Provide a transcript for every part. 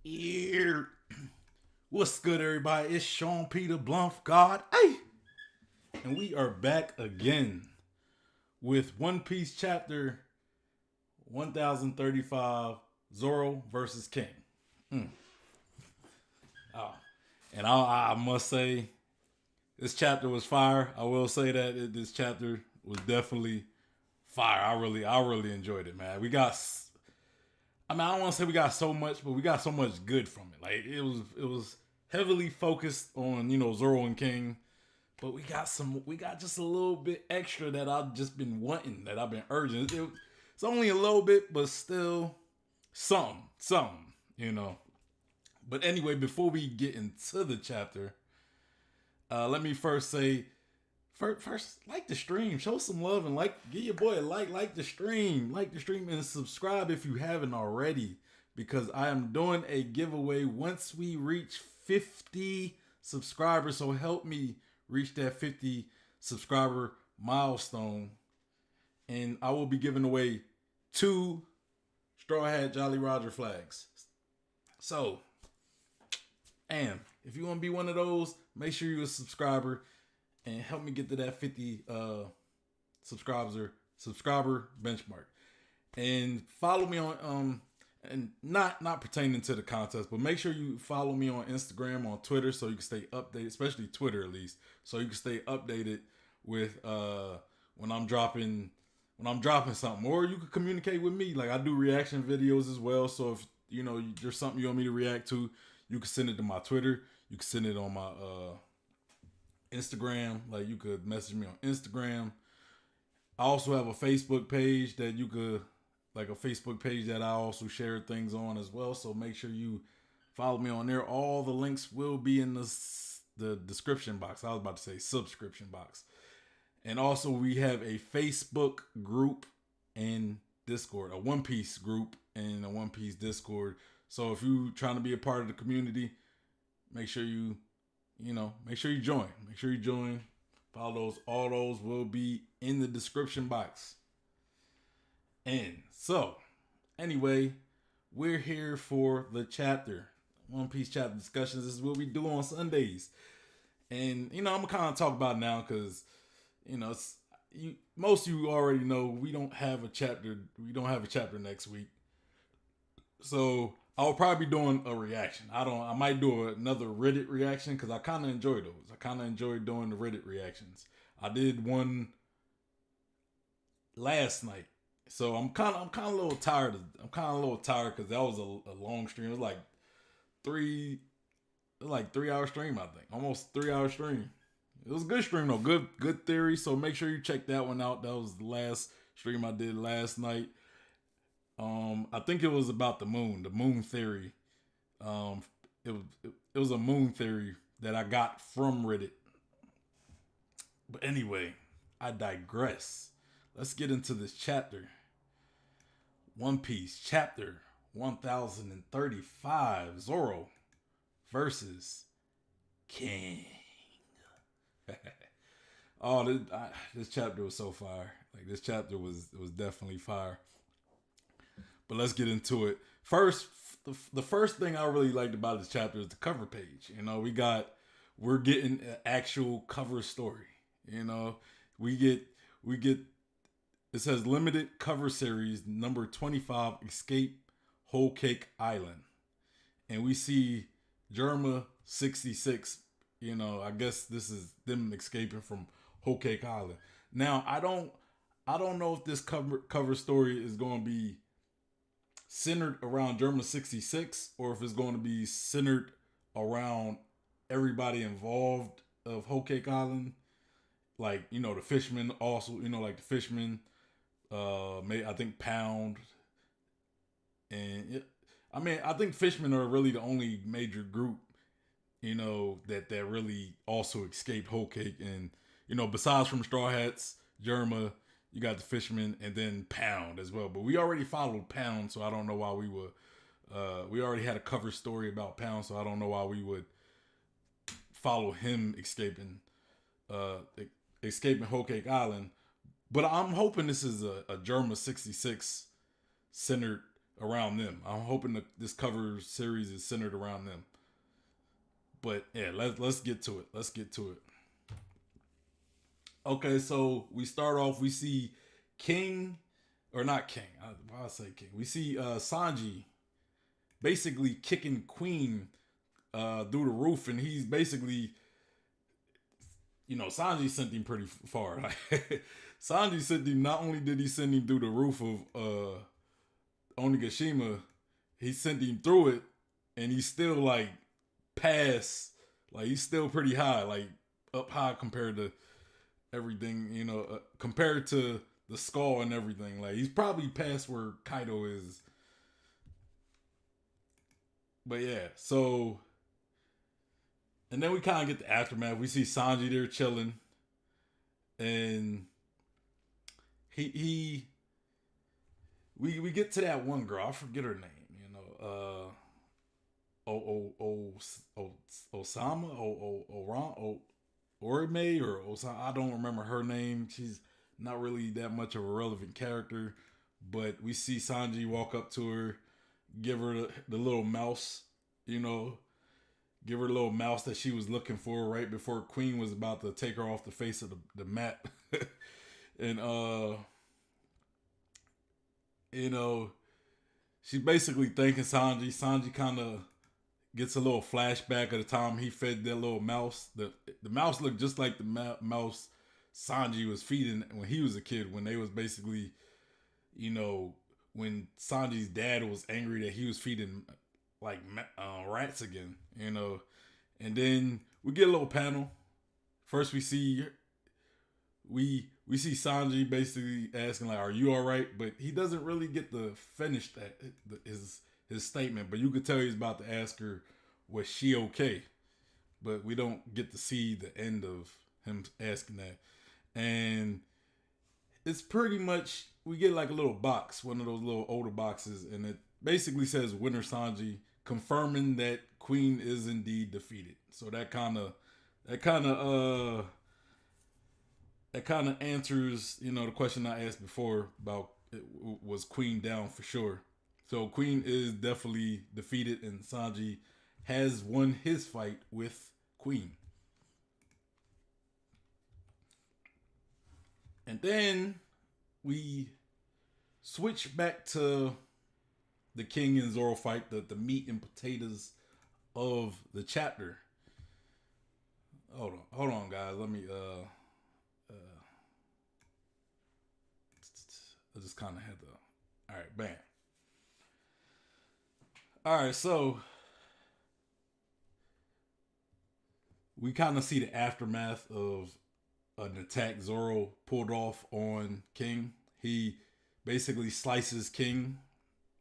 Yeah. What's good, everybody? It's Sean Peter Blumph God. Hey! And we are back again with One Piece chapter 1035 Zoro Vs King. Oh. And I must say, this chapter was fire. I will say that this chapter was definitely fire. I really enjoyed it, man. I don't want to say we got so much, but we got so much good from it. Like it was heavily focused on Zoro and King, but we got just a little bit extra that I've just been wanting, that I've been urging. It's only a little bit, but still something. But anyway, before we get into the chapter, let me first say, first, like the stream, show some love, and give your boy a like the stream, and subscribe if you haven't already, because I am doing a giveaway once we reach 50 subscribers. So help me reach that 50 subscriber milestone, and I will be giving away 2 Straw Hat Jolly Roger flags. So, and if you want to be one of those, make sure you're a subscriber and help me get to that 50 subscriber benchmark. And follow me on and not pertaining to the contest, but make sure you follow me on Instagram, on Twitter, so you can stay updated, especially Twitter at least, so you can stay updated with when I'm dropping something, or you can communicate with me. Like, I do reaction videos as well, so if there's something you want me to react to, you can send it to my Twitter, you can send it on my Instagram. Like, you could message me on Instagram. I also have a Facebook page that I also share things on as well. So make sure you follow me on there. All the links will be in the description box. I was about to say subscription box. And also, we have a Facebook group and Discord, a One Piece group and a One Piece Discord. So if you're trying to be a part of the community, make sure you join. Make sure you join. Follow those. All those will be in the description box. And so, anyway, we're here for the chapter. One Piece chapter discussions. This is what we do on Sundays. And, I'm going to kind of talk about it now because, most of you already know we don't have a chapter. We don't have a chapter next week. So, I'll probably be doing a reaction. I might do another Reddit reaction because I kind of enjoy those. I kind of enjoy doing the Reddit reactions. I did one last night, so I'm kind of a little tired. I'm kind of a little tired because that was a long stream. It was like 3 hour stream, I think, almost 3 hour stream. It was a good stream though, good theory. So make sure you check that one out. That was the last stream I did last night. I think it was about the moon theory. It was a moon theory that I got from Reddit. But anyway, I digress. Let's get into this chapter. One Piece chapter 1035, Zoro versus King. This chapter was so fire. Like, this chapter was definitely fire. But let's get into it. First, the first thing I really liked about this chapter is the cover page. We're getting an actual cover story. We get it says limited cover series number 25, Escape Whole Cake Island. And we see Germa 66, I guess this is them escaping from Whole Cake Island. Now, I don't know if this cover story is going to be centered around Germa 66 or if it's going to be centered around everybody involved of Whole Cake Island. Like, the fishermen also, like the fishermen, I think Pound. And I think fishermen are really the only major group, that really also escaped Whole Cake. And, besides from Straw Hats, Germa, you got the fisherman, and then Pound as well. But we already followed Pound, so I don't know why we would. We already had a cover story about Pound, so I don't know why we would follow him escaping Whole Cake Island. But I'm hoping this is a Germa 66 centered around them. I'm hoping that this cover series is centered around them. But yeah, let's get to it. Let's get to it. Okay, so we start off. We see King, or not King. Why I say King? We see Sanji basically kicking Queen through the roof, and he's basically, Sanji sent him pretty far. Like, Sanji sent him. Not only did he send him through the roof of Onigashima, he sent him through it, and he's still like past. Like he's still pretty high, like up high compared to everything. Compared to the skull and everything. Like he's probably past where Kaido is. But yeah, so. And then we kind of get the aftermath. We see Sanji there chilling, and we get to that one girl. I forget her name. Osama, Orime or Osama. I don't remember her name. She's not really that much of a relevant character, but we see Sanji walk up to her, give her the little mouse. Give her a little mouse that she was looking for right before Queen was about to take her off the face of the map. And she's basically thanking Sanji. Sanji kind of gets a little flashback of the time he fed that little mouse. The mouse looked just like the mouse Sanji was feeding when he was a kid, when they was basically, when Sanji's dad was angry that he was feeding like rats again, and then we get a little panel. First, we see Sanji basically asking like, "Are you all right?" But he doesn't really get to finish his statement. But you could tell he's about to ask her, "Was she okay?" But we don't get to see the end of him asking that, and it's pretty much we get like a little box, one of those little older boxes, and it basically says "Winter Sanji," confirming that Queen is indeed defeated. So that kind of answers, the question I asked before about was Queen down for sure. So Queen is definitely defeated, and Sanji has won his fight with Queen. And then we switch back to the King and Zoro fight, the meat and potatoes of the chapter. Hold on, guys. Let me I just kind of had to. All right, bam. All right, so we kind of see the aftermath of an attack Zoro pulled off on King. He basically slices King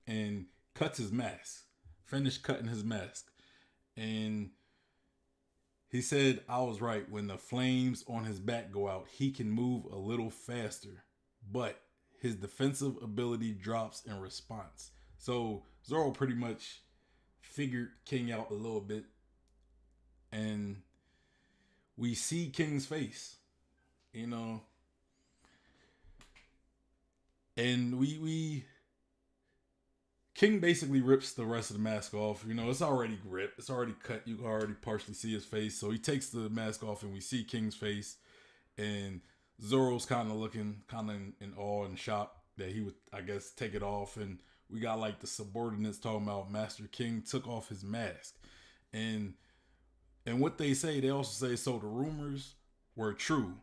and cuts his mask. Finished cutting his mask. And he said, "I was right. When the flames on his back go out, he can move a little faster. But his defensive ability drops in response." So Zoro pretty much figured King out a little bit. And we see King's face. And we King basically rips the rest of the mask off. It's already ripped. It's already cut. You can already partially see his face. So he takes the mask off and we see King's face. And Zoro's kind of looking kind of in awe and shock that he would, I guess, take it off. And we got like the subordinates talking about Master King took off his mask. And what they say, they also say, so the rumors were true.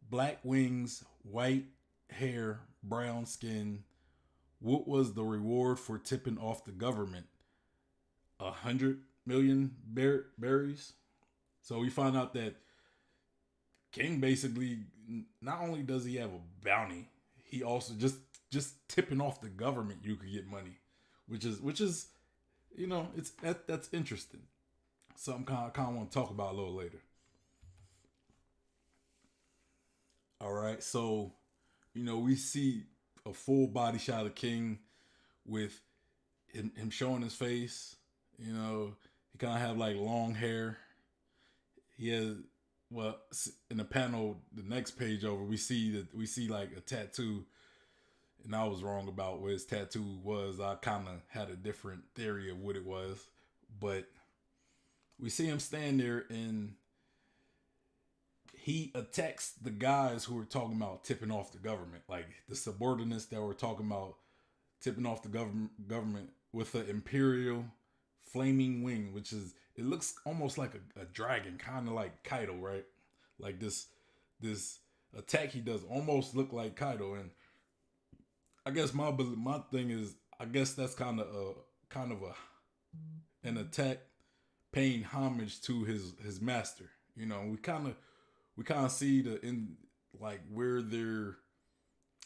Black wings, white hair, brown skin. What was the reward for tipping off the government? 100 million berries. So we find out that King basically, not only does he have a bounty, he also just tipping off the government you could get money, which is it's that's interesting. Something I kind of want to talk about a little later. All right, so we see a full body shot of King with him showing his face. He kind of have like long hair. He has, in the panel, the next page over, we see like a tattoo, and I was wrong about what his tattoo was. I kind of had a different theory of what it was, but we see him stand there and he attacks the guys who were talking about tipping off the government, like the subordinates that were talking about tipping off the government with an imperial flaming wing, which is, it looks almost like a dragon, kind of like Kaido, right? Like this attack he does almost look like Kaido, and I guess my thing is, I guess that's kind of an attack paying homage to his master. You know, we kind of see like where their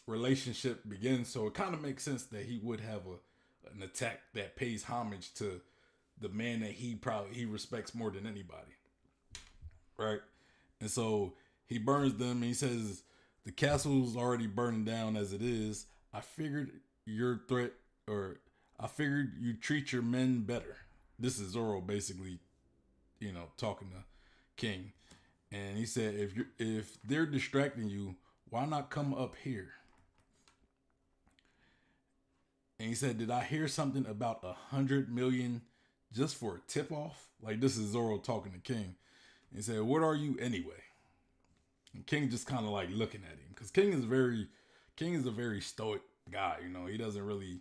relationship begins, so it kind of makes sense that he would have an attack that pays homage to the man that he respects more than anybody, right? And so he burns them, and he says, the castle's already burning down as it is. I figured you'd treat your men better. This is Zoro basically, talking to King. And he said, if they're distracting you, why not come up here? And he said, did I hear something about 100 million just for a tip off? Like, this is Zoro talking to King. And he said, what are you anyway? And King just kind of like looking at him, because King is a very stoic guy. He doesn't really,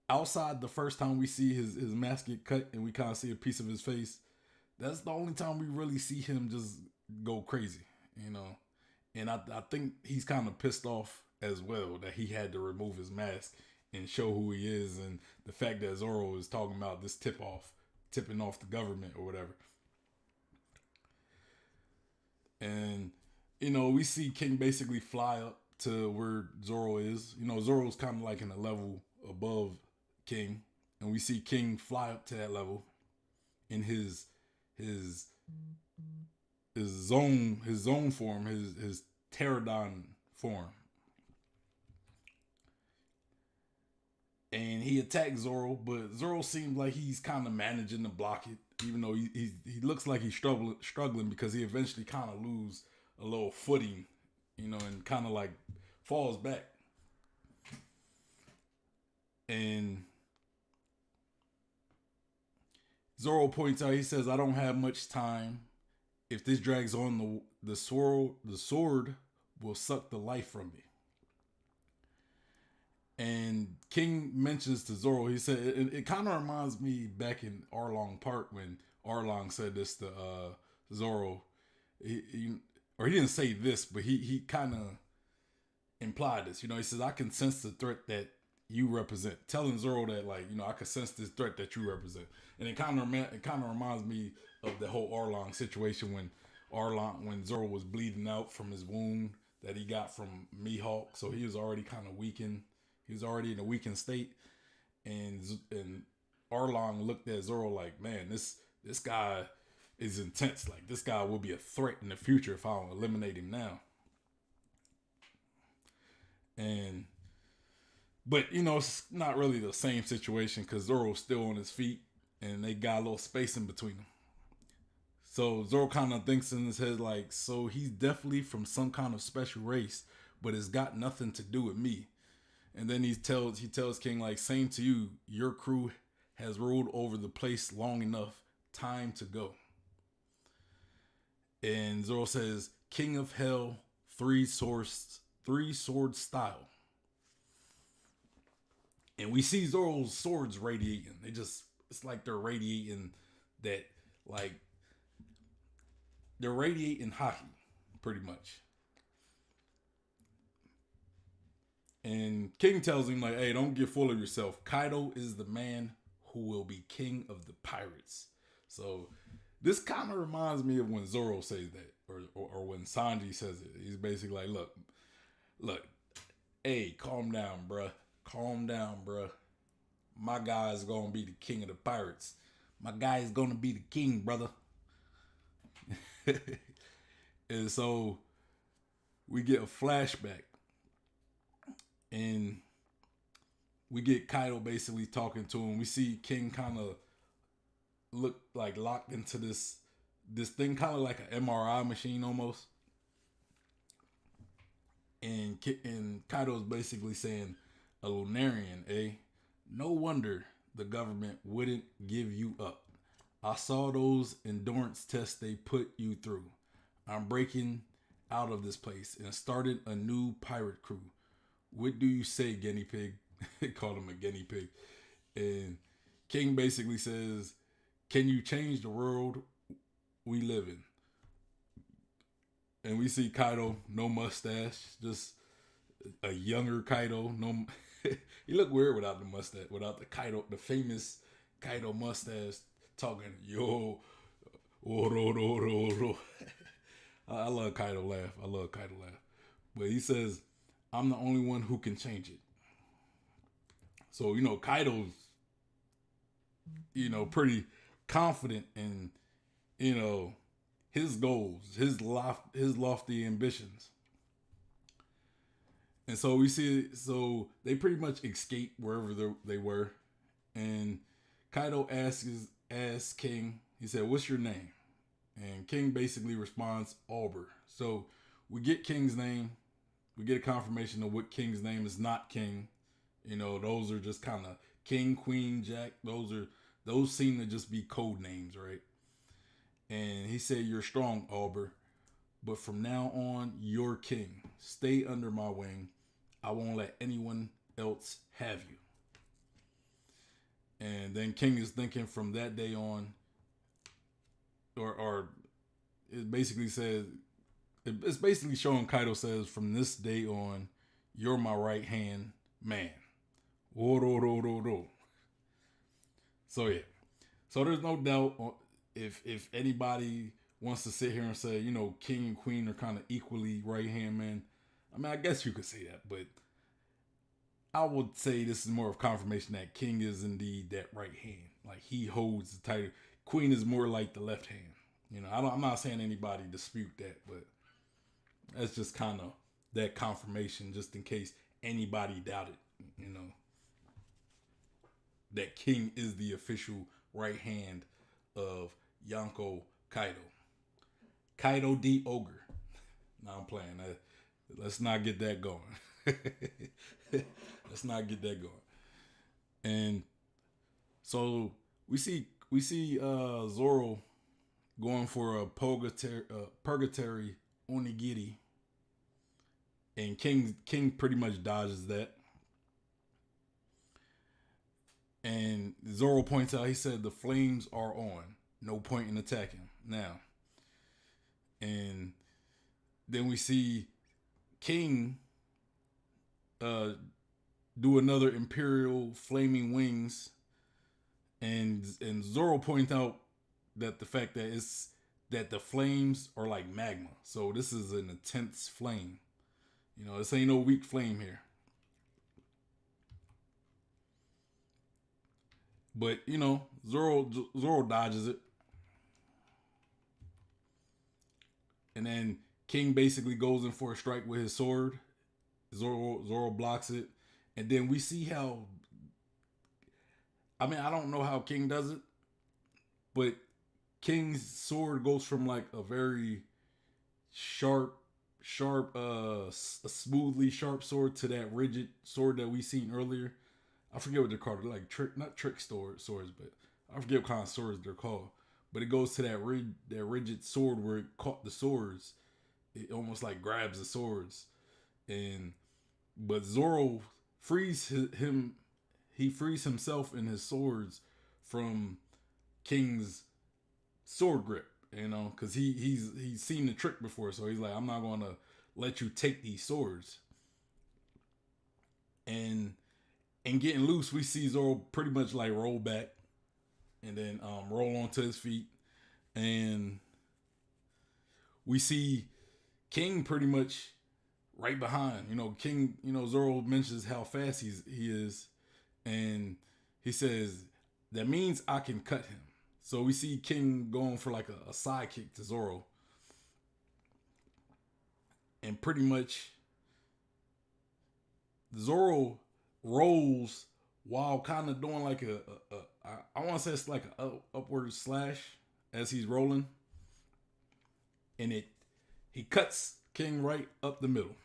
outside the first time we see his mask get cut and we kind of see a piece of his face, that's the only time we really see him just go crazy, And I think he's kind of pissed off as well that he had to remove his mask and show who he is, and the fact that Zoro is talking about this tipping off the government or whatever. And, we see King basically fly up to where Zoro is. Zoro's kind of like in a level above King, and we see King fly up to that level in his zone form, his pterodon form. And he attacks Zoro, but Zoro seems like he's kind of managing to block it, even though he looks like he's struggling because he eventually kind of lose a little footing, and kind of like falls back. And Zoro points out, he says, I don't have much time. If this drags on, the sword will suck the life from me. And King mentions to Zoro, he said, it kind of reminds me back in Arlong Park when Arlong said this to Zoro. He didn't say this, but he kind of implied this. He says, I can sense the threat that you represent. Telling Zoro that, like, I can sense this threat that you represent. And it kind of reminds me of the whole Arlong situation when Zoro was bleeding out from his wound that he got from Mihawk. So he was already kind of weakened. He was already in a weakened state, and Arlong looked at Zoro like, man, this guy is intense. Like, this guy will be a threat in the future if I don't eliminate him now. But it's not really the same situation because Zoro's still on his feet, and they got a little space in between them. So Zoro kind of thinks in his head like, so he's definitely from some kind of special race, but it's got nothing to do with me. And then he tells King, like, same to you. Your crew has ruled over the place long enough. Time to go. And Zoro says, King of Hell, three sword style. And we see Zoro's swords radiating. It's like they're radiating that, like, they're radiating haki, pretty much. And King tells him, like, hey, don't get full of yourself. Kaido is the man who will be king of the pirates. So this kind of reminds me of when Zoro says that, or when Sanji says it. He's basically like, look, hey, calm down, bruh. Calm down, bruh. My guy is going to be the king of the pirates. My guy is going to be the king, brother. And so we get a flashback. And we get Kaido basically talking to him. We see King kind of look like locked into this thing, kind of like an MRI machine almost. and Kaido's basically saying, a Lunarian, eh? No wonder the government wouldn't give you up. I saw those endurance tests they put you through. I'm breaking out of this place and started a new pirate crew. What do you say, guinea pig? They called him a guinea pig. And King basically says, can you change the world we live in? And we see Kaido, no mustache, just a younger Kaido. No, he looked weird without the mustache, without the Kaido, the famous Kaido mustache, talking yo, oro, oro, oro. I love Kaido laugh. I love Kaido laugh. But he says, I'm the only one who can change it. So, Kaido's, pretty confident in, his goals, his lofty ambitions. And so we see, so they pretty much escape wherever they were. And Kaido asks King, he said, what's your name? And King basically responds, Albert. So we get King's name. We get a confirmation of what King's name is not King. Those are just kind of King, Queen, Jack. Those seem to just be code names, right? And he said, you're strong, Albert. But from now on, you're king. Stay under my wing. I won't let anyone else have you. And then King is thinking from that day on, or it basically says, it's basically showing Kaido says, from this day on, you're my right hand man. So yeah. So there's no doubt if anybody wants to sit here and say, king and queen are kind of equally right hand man. I mean, I guess you could say that, but I would say this is more of confirmation that king is indeed that right hand. Like he holds the title. Queen is more like the left hand. I'm not saying anybody dispute that, but that's just kind of that confirmation, just in case anybody doubted, that king is the official right hand of Yonko Kaido. Kaido the Ogre. No, I'm playing. Let's not get that going. Let's not get that going. And so we see Zoro going for a purgatory onigiri, and King pretty much dodges that. And Zoro points out, he said, the flames are on. No point in attacking now. And then we see King do another Imperial Flaming Wings. And Zoro points out that the fact that the flames are like magma. So this is an intense flame. This ain't no weak flame here. But, Zoro dodges it. And then King basically goes in for a strike with his sword. Zoro blocks it. And then we see how... I mean, I don't know how King does it. But King's sword goes from like a very sharp, a smoothly sharp sword to that rigid sword that we seen earlier. I forget what they're called. They're like not trick swords, but I forget what kind of swords they're called. But it goes to that rigid sword where it caught the swords. It almost like grabs the swords, but Zoro frees him. He frees himself and his swords from King's sword grip. Because he's seen the trick before, so he's like, I'm not going to let you take these swords. And getting loose, we see Zoro pretty much like roll back and then roll onto his feet. And we see King pretty much right behind. King, Zoro mentions how fast he is. And he says, that means I can cut him. So we see King going for like a sidekick to Zoro. And pretty much Zoro rolls while kind of doing like I want to say it's like an upward slash as he's rolling, and he cuts King right up the middle.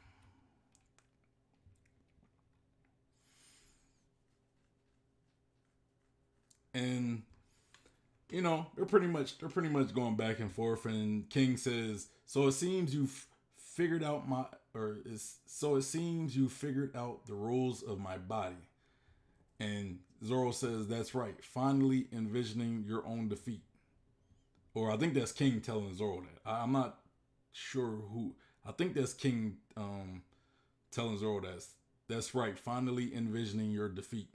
and they're pretty much going back and forth. And King says, "So it seems you've figured out my or is so it seems you figured out the rules of my body." And Zoro says, "That's right. Finally envisioning your own defeat." Or I think that's King telling Zoro that. I'm not sure who. I think that's King telling Zoro that's right. Finally envisioning your defeat.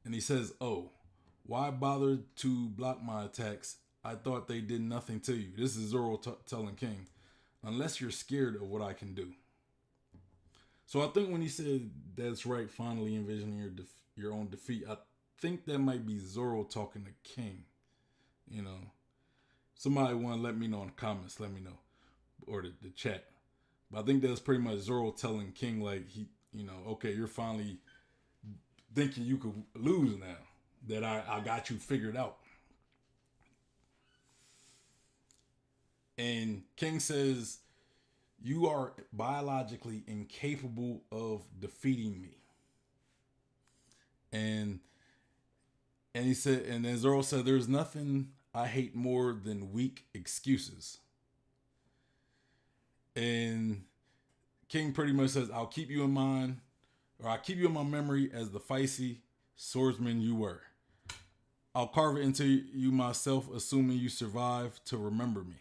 And he says, "Oh, why bother to block my attacks? I thought they did nothing to you." This is Zoro telling King, "Unless you're scared of what I can do." So I think when he said, "That's right, finally envisioning your own defeat," I think that might be Zoro talking to King. You know, somebody want to let me know in the comments. Let me know, or the chat. But I think that's pretty much Zoro telling King, like, okay, you're finally thinking you could lose now that I got you figured out. And King says, "You are biologically incapable of defeating me." And he said, and then Zoro said, "There's nothing I hate more than weak excuses." And King pretty much says, "I'll keep you in mind, or I'll keep you in my memory as the feisty swordsman you were. I'll carve it into you myself, assuming you survive to remember me."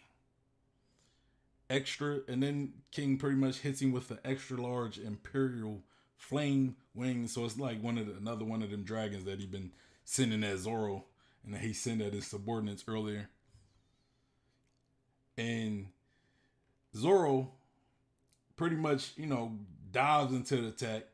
Extra, and then King pretty much hits him with the extra large Imperial flame wings. So it's like another one of them dragons that he been sending at Zoro, and that he sent at his subordinates earlier. And Zoro pretty much, dives into the attack,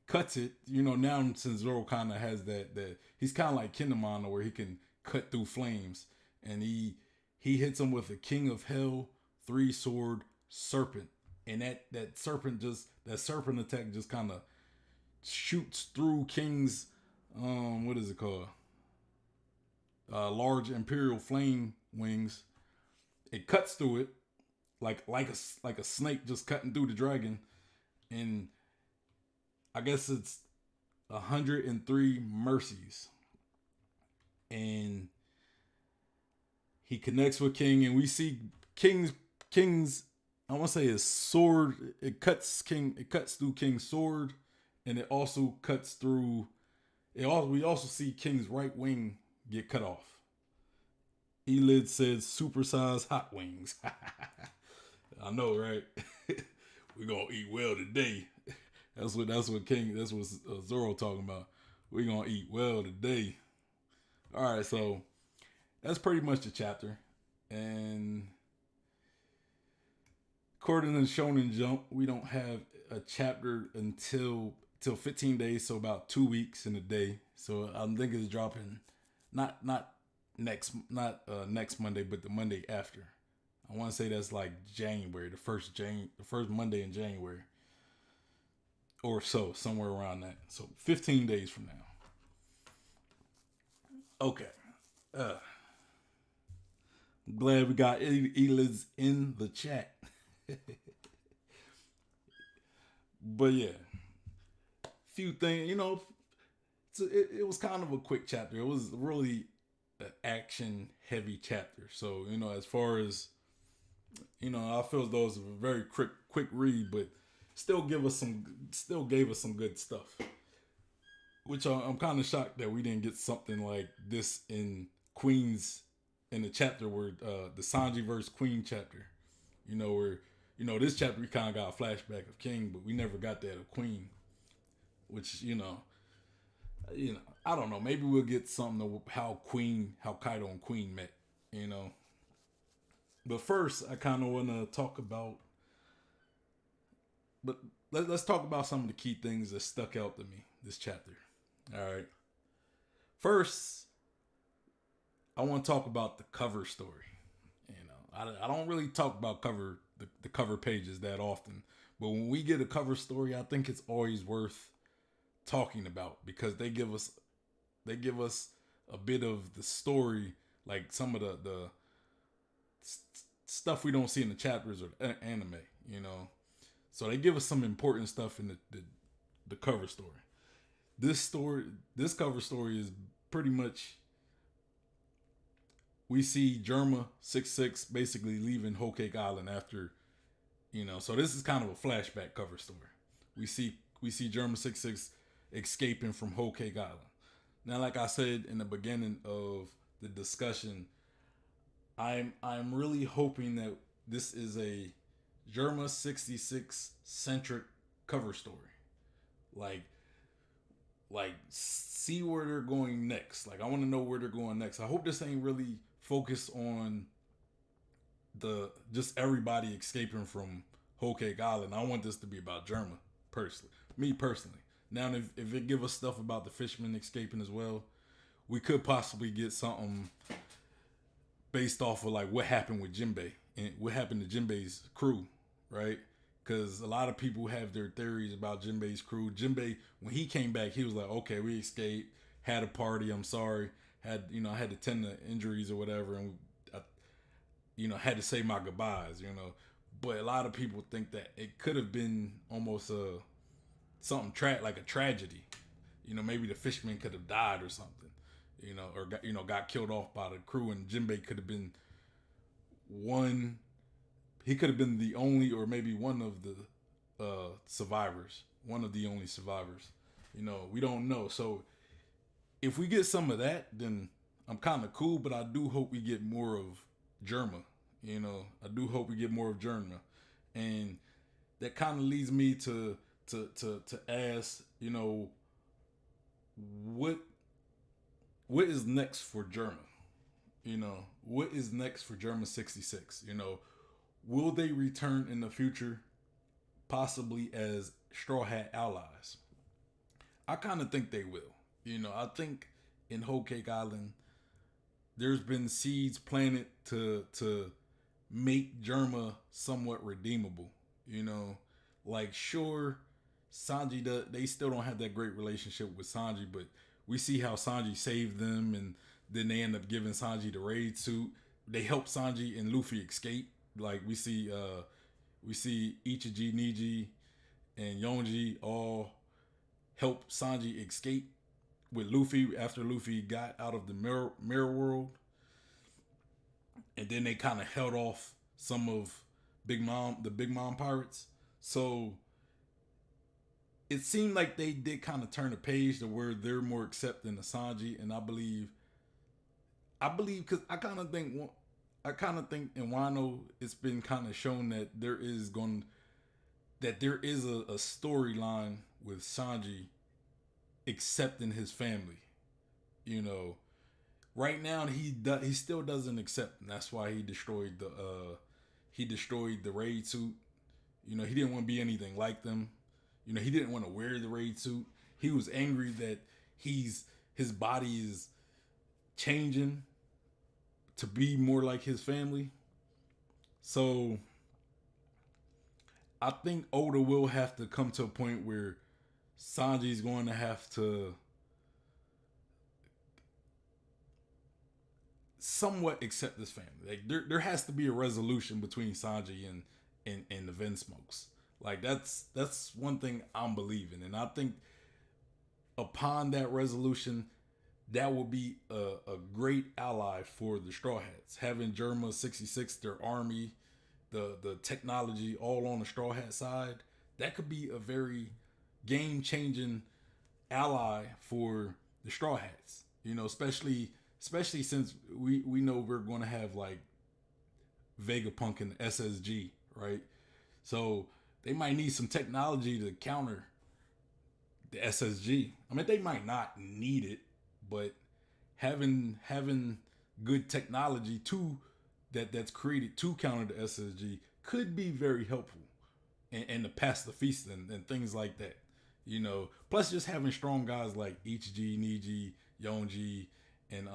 cuts it. Now since Zoro kind of has that he's kind of like Kinemon, where he can cut through flames, and he hits him with a King of Hell 3-sword serpent, and that serpent attack just kind of shoots through King's what is it called? Large Imperial flame wings. It cuts through it like a snake just cutting through the dragon, and I guess it's 103 mercies. And he connects with King, and we see King's I want to say his sword. It cuts through King's sword, and it also cuts through. We also see King's right wing get cut off. Elid said, "Supersized hot wings." I know, right? We gonna eat well today. That's what Zoro talking about. We gonna eat well today. All right, so that's pretty much the chapter, and according to Shonen Jump, we don't have a chapter until 15 days, so about 2 weeks in a day. So I think it's dropping not next Monday, but the Monday after. I want to say that's like January, the first Monday in January, or so, somewhere around that. So 15 days from now. Okay. I'm glad we got Eliz in the chat. But yeah, few things, it was kind of a quick chapter. It was really an action heavy chapter. So, as far as, I feel as though it was a very quick read, but still gave us some good stuff. Which I'm kind of shocked that we didn't get something like this in the chapter where the Sanji versus Queen chapter. Where this chapter we kind of got a flashback of King, but we never got that of Queen. Which I don't know. Maybe we'll get something of how Kaido and Queen met. But first, I kind of want to talk about. But let's talk about some of the key things that stuck out to me this chapter. All right. First, I want to talk about the cover story. I don't really talk about the cover pages that often, but when we get a cover story, I think it's always worth talking about because they give us a bit of the story, like some of the stuff we don't see in the chapters or the anime. So they give us some important stuff in the cover story. This cover story is pretty much we see Germa 66 basically leaving Whole Cake Island after, so this is kind of a flashback cover story. We see Germa 66 escaping from Whole Cake Island. Now, like I said in the beginning of the discussion, I'm really hoping that this is a Germa 66 centric cover story. Like see where they're going next. Like I want to know where they're going next. I hope this ain't really focused on the just everybody escaping from Whole Cake Island. I want this to be about Germa personally. Me personally. Now if it give us stuff about the fishermen escaping as well, we could possibly get something based off of like what happened with Jinbei and what happened to Jinbei's crew, right? Because a lot of people have their theories about Jinbei's crew. Jinbei, when he came back, he was like, "Okay, we escaped, had a party. I'm sorry, I had to tend to injuries or whatever, and had to say my goodbyes, But a lot of people think that it could have been almost something like a tragedy. Maybe the fisherman could have died or something, or got killed off by the crew, and Jinbei could have been one. He could have been the only, or maybe one of the survivors, one of the only survivors. We don't know. So if we get some of that, then I'm kind of cool. But I do hope we get more of Germa. I do hope we get more of Germa, and that kind of leads me to ask, what is next for Germa? What is next for Germa 66? Will they return in the future, possibly as Straw Hat allies? I kind of think they will. I think in Whole Cake Island, there's been seeds planted to make Germa somewhat redeemable. Like sure, Sanji they still don't have that great relationship with Sanji, but we see how Sanji saved them, and then they end up giving Sanji the raid suit. They help Sanji and Luffy escape. Like we see Ichiji, Niji, and Yonji all help Sanji escape with Luffy after Luffy got out of the mirror world, and then they kind of held off some of the Big Mom pirates. So it seemed like they did kind of turn the page to where they're more accepting of Sanji, and I believe because I kind of think in Wano it's been kind of shown that there is a storyline with Sanji accepting his family. Right now he still doesn't accept them. That's why he destroyed the raid suit. He didn't want to be anything like them. He didn't want to wear the raid suit. He was angry that his body is changing to be more like his family. So I think Oda will have to come to a point where Sanji's going to have to somewhat accept this family. Like there has to be a resolution between Sanji and the Vinsmokes. Like that's one thing I'm believing, and I think upon that resolution, that will be a great ally for the Straw Hats. Having Germa 66, their army, the technology all on the Straw Hat side, that could be a very game-changing ally for the Straw Hats. Especially since we know we're going to have like Vegapunk and SSG, right? So they might need some technology to counter the SSG. I mean, they might not need it, but having good technology that's created to counter the SSG could be very helpful, and the pacifist and things like that. Plus just having strong guys like Ichiji, Niji, Yonji, and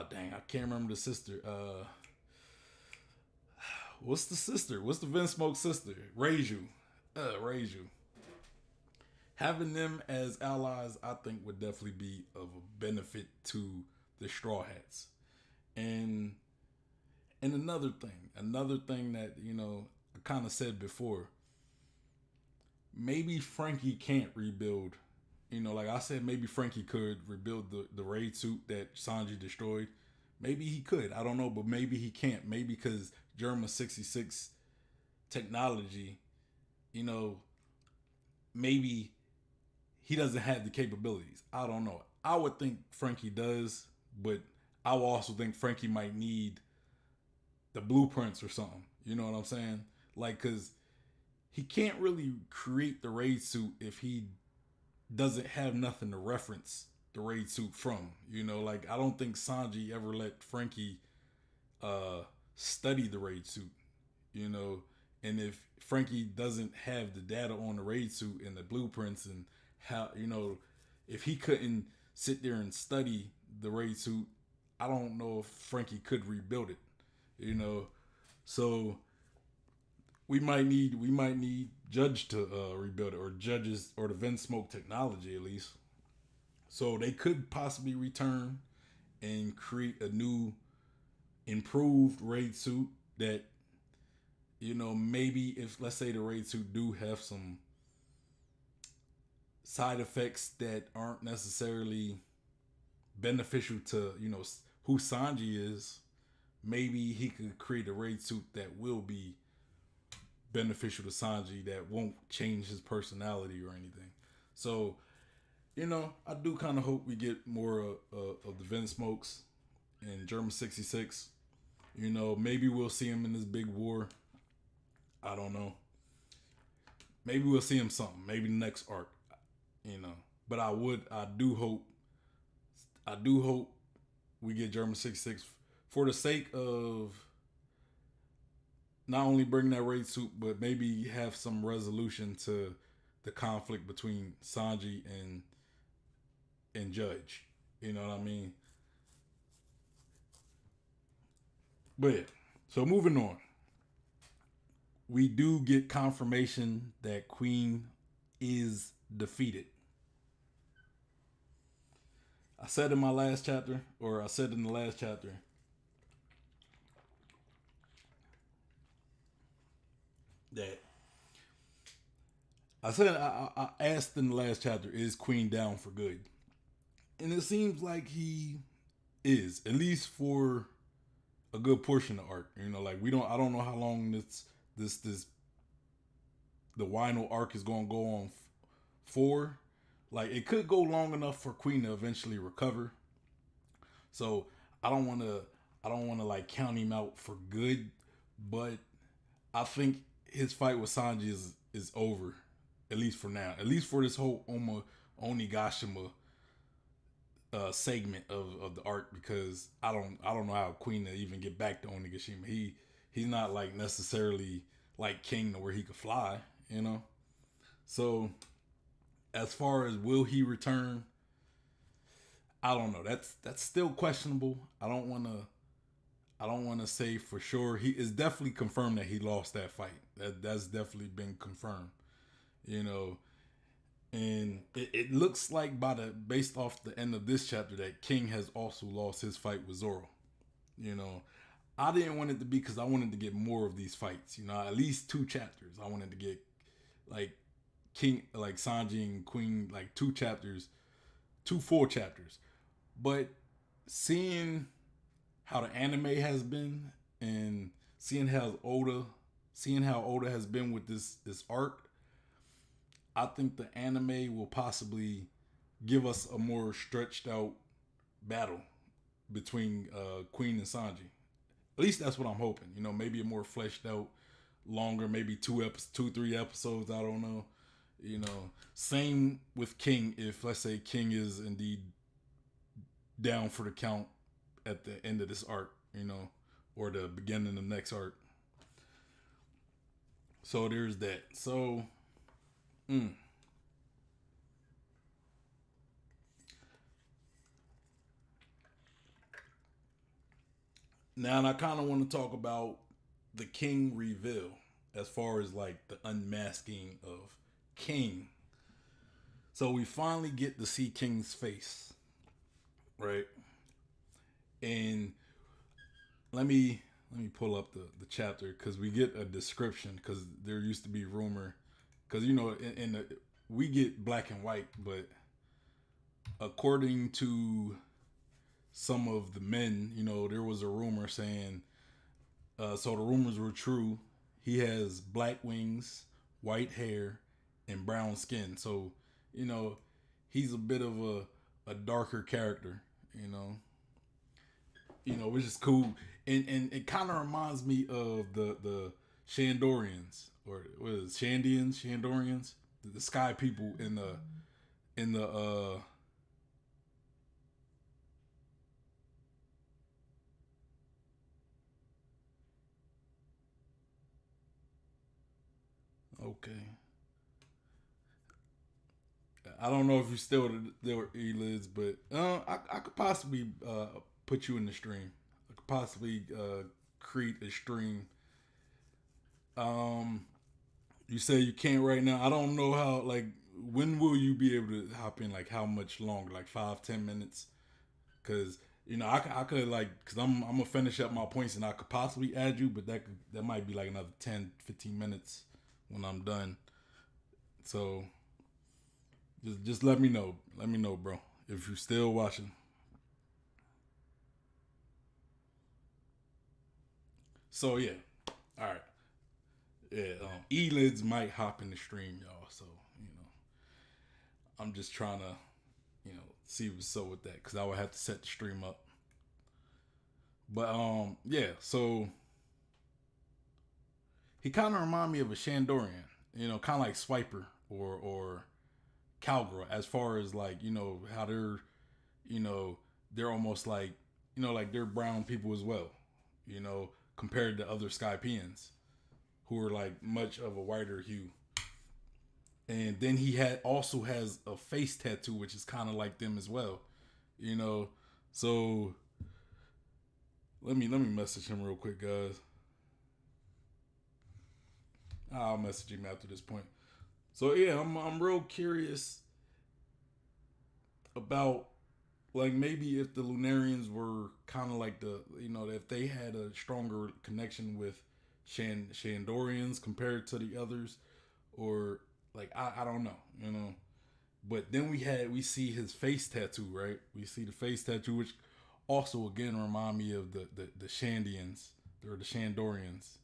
dang, I can't remember the sister. What's the sister? What's the Vinsmoke sister? Reiju. Having them as allies, I think, would definitely be of a benefit to the Straw Hats. And another thing that, I kind of said before, maybe Frankie can't rebuild. Like I said, maybe Frankie could rebuild the raid suit that Sanji destroyed, Maybe he could. I don't know, but maybe he can't. Maybe because Germa 66 technology, you know, maybe he doesn't have the capabilities. I don't know. I would think Frankie does, but I would also think Frankie might need the blueprints or something. You know what I'm saying? Like, cause he can't really create the raid suit if he doesn't have nothing to reference the raid suit from. You know, like I don't think Sanji ever let Frankie uh study the raid suit. You know, and if Frankie doesn't have the data on the raid suit and the blueprints and how, you know, if he couldn't sit there and study the raid suit, I don't know if Frankie could rebuild it. You know, so we might need Judge to rebuild it, or Judges, or the Vent Smoke technology at least. So they could possibly return and create a new improved raid suit that, you know, maybe if, let's say, the raid suit do have some side effects that aren't necessarily beneficial to, you know, who Sanji is, maybe he could create a raid suit that will be beneficial to Sanji, that won't change his personality or anything. So, you know, I do kind of hope we get more of the Vent Smokes and German 66. You know, maybe we'll see him in this big war. I don't know. Maybe we'll see him something. Maybe the next arc. You know, but I do hope we get German 66 for the sake of not only bringing that raid suit, but maybe have some resolution to the conflict between Sanji and Judge. You know what I mean? But yeah. So moving on, we do get confirmation that Queen is defeated. I said in my last chapter, or I said in the last chapter, that I asked in the last chapter, is Queen down for good? And it seems like he is, at least for a good portion of the arc. You know, like I don't know how long this the Wino arc is going to go on for. Like it could go long enough for Queen to eventually recover. So I don't want to like count him out for good, but I think his fight with Sanji is over, at least for now. At least for this whole Onigashima segment of the arc, because I don't know how Queen to even get back to Onigashima. He's not like necessarily like King to where he could fly, you know. So as far as will he return, I don't know. That's still questionable. I don't want to say for sure. He is definitely confirmed that he lost that fight. That's definitely been confirmed. You know, and it looks like based off the end of this chapter that King has also lost his fight with Zoro. You know, I didn't want it to be, because I wanted to get more of these fights. You know, at least 2 chapters. I wanted to get like King, like Sanji and Queen, like 2 chapters, 2 full chapters. But seeing how the anime has been, and seeing how Oda has been with this arc, I think the anime will possibly give us a more stretched out battle between Queen and Sanji. At least that's what I'm hoping. You know, maybe a more fleshed out, longer, maybe 2, 3 episodes. I don't know. You know, same with King. If, let's say, King is indeed down for the count at the end of this arc, you know, or the beginning of the next arc. So there's that. So, mm. Now, and I kind of want to talk about the King reveal, as far as like the unmasking of King. So we finally get to see King's face, right? And let me pull up the chapter, because we get a description, because there used to be rumor, because you know in the we get black and white, but according to some of the men, there was a rumor saying, so the rumors were true. He has black wings, white hair, and brown skin. So, you know, he's a bit of a darker character, which is cool. And it kind of reminds me of the Shandorians, or what is it, Shandorians, the sky people in the okay. I don't know if you still there were elids, but I could possibly put you in the stream. I could possibly create a stream. Um, you say you can't right now. I don't know how. Like, when will you be able to hop in? Like, how much longer? Like 5-10 minutes? Because I could like, because I'm gonna finish up my points and I could possibly add you, but that might be like another 10-15 minutes when I'm done. So just let me know. Let me know, bro. If you're still watching. So yeah. All right. Yeah. Elids might hop in the stream, y'all. So I'm just trying to see what's up with that because I would have to set the stream up. But yeah. So he kind of remind me of a Shandorian. Kind of like Swiper or Cowgirl, as far as like how you know they're almost like like they're brown people as well, compared to other Skypeans who are like much of a whiter hue. And then he had also has a face tattoo which is kind of like them as well, you know. So let me message him real quick, guys. I'll message him after this point. So yeah, I'm real curious about, like, maybe if the Lunarians were kind of like if they had a stronger connection with Shandorians compared to the others, or like I don't know, But then we see his face tattoo, right? We see the face tattoo, which also again remind me of the Shandians or the Shandorians.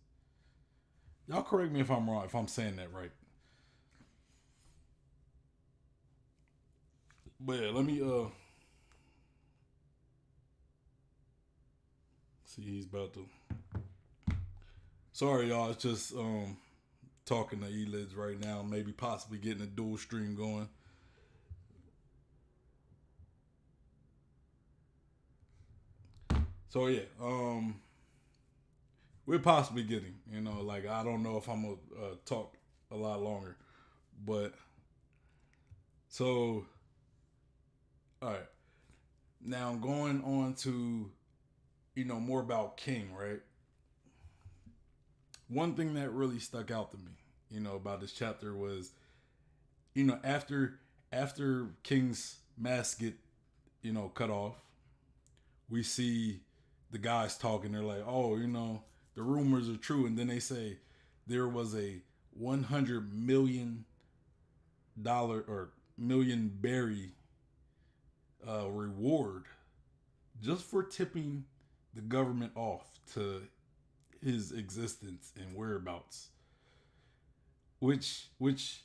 Y'all correct me if I'm wrong, if I'm saying that right. But yeah, let me see. He's about to. Sorry, y'all. It's just talking to Elids right now. Maybe possibly getting a dual stream going. So yeah, we're possibly getting. Like, I don't know if I'm gonna talk a lot longer, but so all right. Now going on to more about King, right? One thing that really stuck out to me, about this chapter was, after King's mask get cut off, we see the guys talking. They're like, oh, the rumors are true, and then they say there was a $100 million or million berry reward just for tipping the government off to his existence and whereabouts, which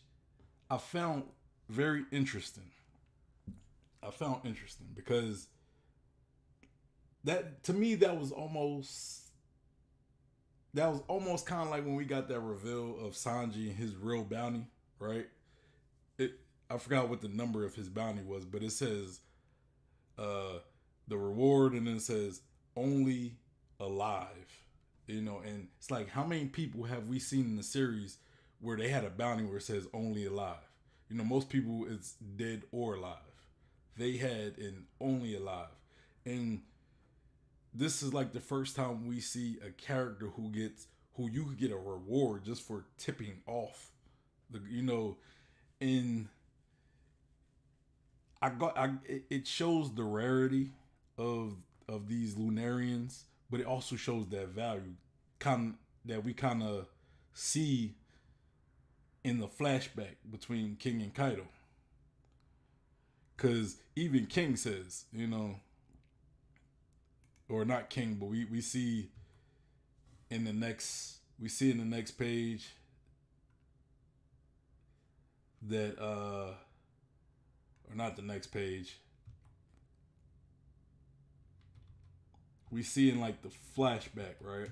I found very interesting. I found interesting because that, to me, that was almost kind of like when we got that reveal of Sanji and his real bounty, right? It I forgot what the number of his bounty was, but it says uh the reward, and then it says only alive. And it's like, how many people have we seen in the series where they had a bounty where it says only alive? Most people it's dead or alive. They had an only alive. And this is like the first time we see a character who you could get a reward just for tipping off the and it shows the rarity of these Lunarians, but it also shows that value kind that we kind of see in the flashback between King and Kaido. Because even King says, or not King, but we see in the next page that or not the next page. We see in like the flashback, right?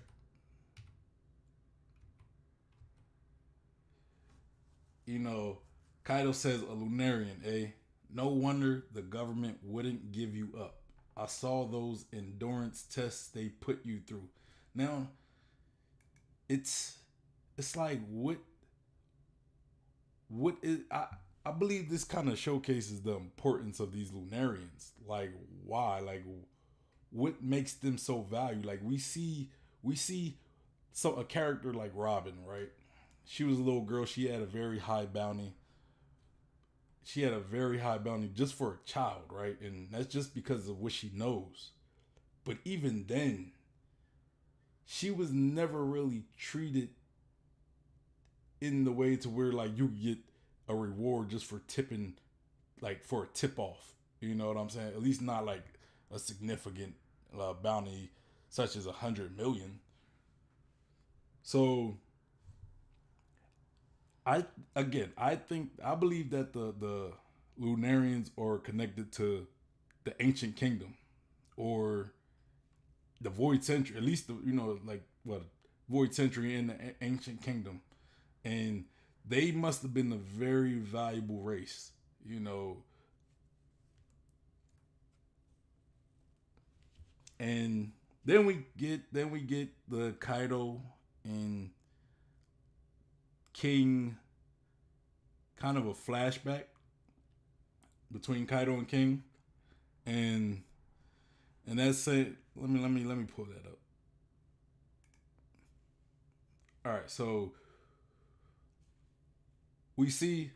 You know, Kaido says a Lunarian, eh? No wonder the government wouldn't give you up. I saw those endurance tests they put you through. Now, it's like what is I believe this kind of showcases the importance of these Lunarians. Like why? Like what makes them so valued? Like we see so a character like Robin, right? She was a little girl. She had a very high bounty. She had a very high bounty just for a child, right? And that's just because of what she knows. But even then, she was never really treated in the way to where like you get a reward just for tipping, like for a tip off. You know what I'm saying? At least not like a significant bounty such as 100 million. So I believe that the Lunarians are connected to the ancient kingdom or the Void Century, at least like what Void Century in the ancient kingdom, and they must have been a very valuable race. You know, and then we get the Kaido and King kind of a flashback between Kaido and King, and that's it. Let me pull that up. All right, so we see.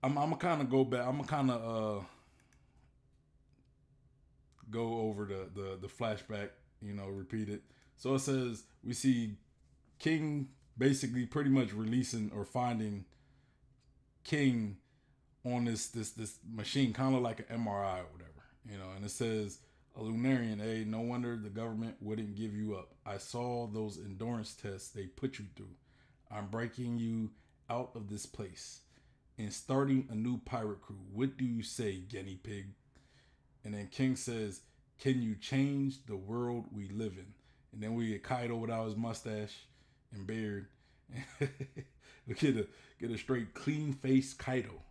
I'm gonna kind of go back. I'm gonna kind of go over the flashback. Repeat it. So it says we see King basically pretty much releasing or finding King on this machine, kind of like an MRI or whatever, and it says a Lunarian, hey, no wonder the government wouldn't give you up. I saw those endurance tests they put you through. I'm breaking you out of this place and starting a new pirate crew. What do you say, guinea pig? And then King says, can you change the world we live in? And then we get Kaido without his mustache and beard. we get a straight clean faced Kaido.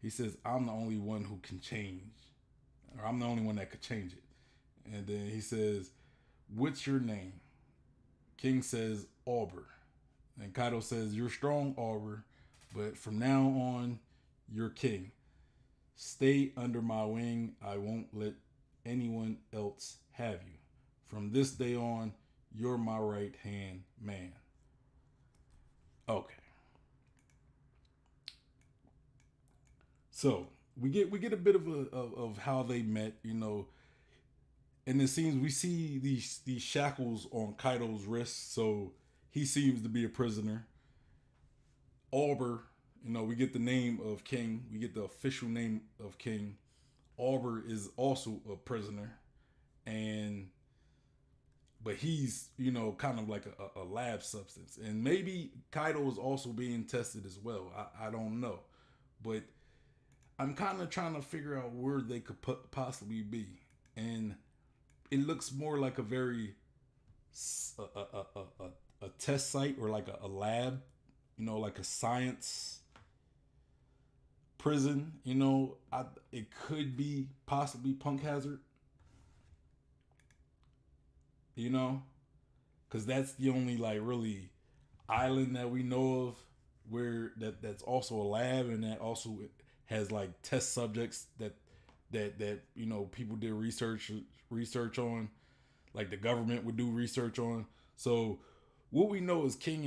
He says, I'm the only one who can change. Or I'm the only one that could change it. And then he says, what's your name? King says, Auber. And Kaido says, you're strong, Auber, but from now on, you're king. Stay under my wing. I won't let anyone else have you. From this day on, you're my right hand man. Okay. So we get a bit of how they met, and it seems we see these shackles on Kaido's wrists, so he seems to be a prisoner. Auber, we get the name of King, we get the official name of King. Auber is also a prisoner, and but he's kind of like a lab substance, and maybe Kaido is also being tested as well. I don't know, but I'm kind of trying to figure out where they could possibly be, and it looks more like a very a test site or like a lab, like a science prison. It could be possibly Punk Hazard. Because that's the only like really island that we know of where that's also a lab and that also has like test subjects that people did research on, like the government would do research on. So what we know is King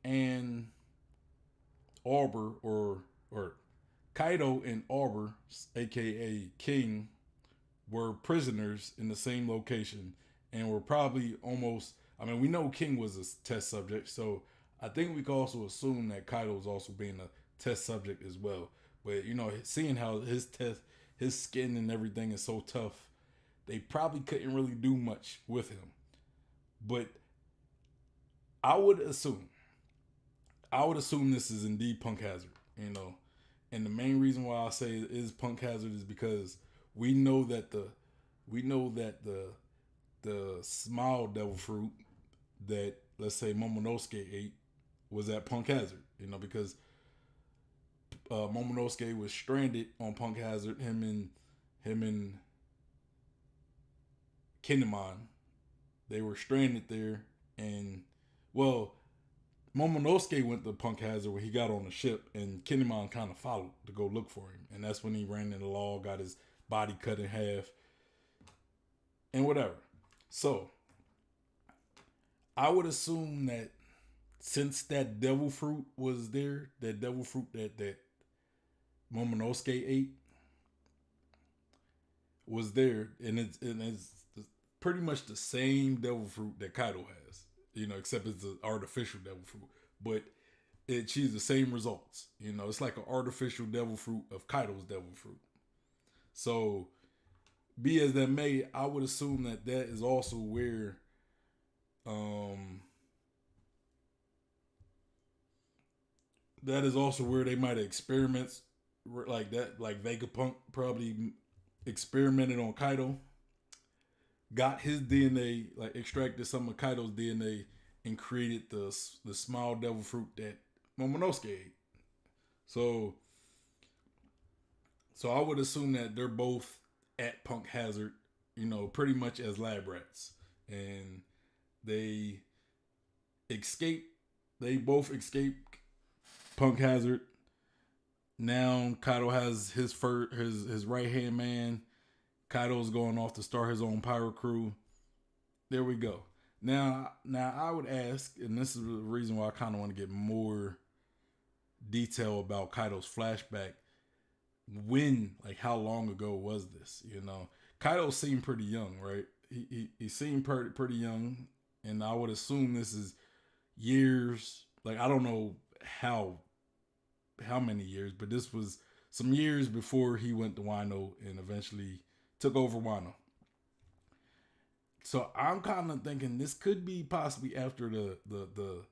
and Auber or Kaido and Auber, aka King, were prisoners in the same location and were probably almost. I mean, we know King was a test subject, so I think we can also assume that Kaido was also being a test subject as well. But seeing how his skin and everything is so tough, they probably couldn't really do much with him. But I would assume, this is indeed Punk Hazard. You know, and the main reason why I say it is Punk Hazard is because we know that the small devil fruit that, let's say, Momonosuke ate was at Punk Hazard. You know, because Momonosuke was stranded on Punk Hazard. Him and Kinemon, they were stranded there, and well, Momonosuke went to Punk Hazard when he got on the ship, and Kinemon kind of followed to go look for him, and that's when he ran into the log, got his body cut in half, and whatever. So I would assume that since that devil fruit was there, that devil fruit that Momonosuke ate was there, and it's pretty much the same devil fruit that Kaido has, you know, except it's an artificial devil fruit, but it achieves the same results. You know, it's like an artificial devil fruit of Kaido's devil fruit. So, be as that may, I would assume that is also where, they might have experiments like that, like Vegapunk probably experimented on Kaido, got his DNA, like extracted some of Kaido's DNA, and created the small devil fruit that Momonosuke ate. So I would assume that they're both at Punk Hazard, you know, pretty much as lab rats, and they escape. They both escape Punk Hazard. Now Kaido has his right hand man. Kaido's going off to start his own pirate crew. There we go. Now I would ask, and this is the reason why I kind of want to get more detail about Kaido's flashback. When, like, how long ago was this? You know, Kaido seemed pretty young, right? He seemed pretty young, and I would assume this is years. Like, I don't know how many years, but this was some years before he went to Wano and eventually took over Wano. So I'm kind of thinking this could be possibly after the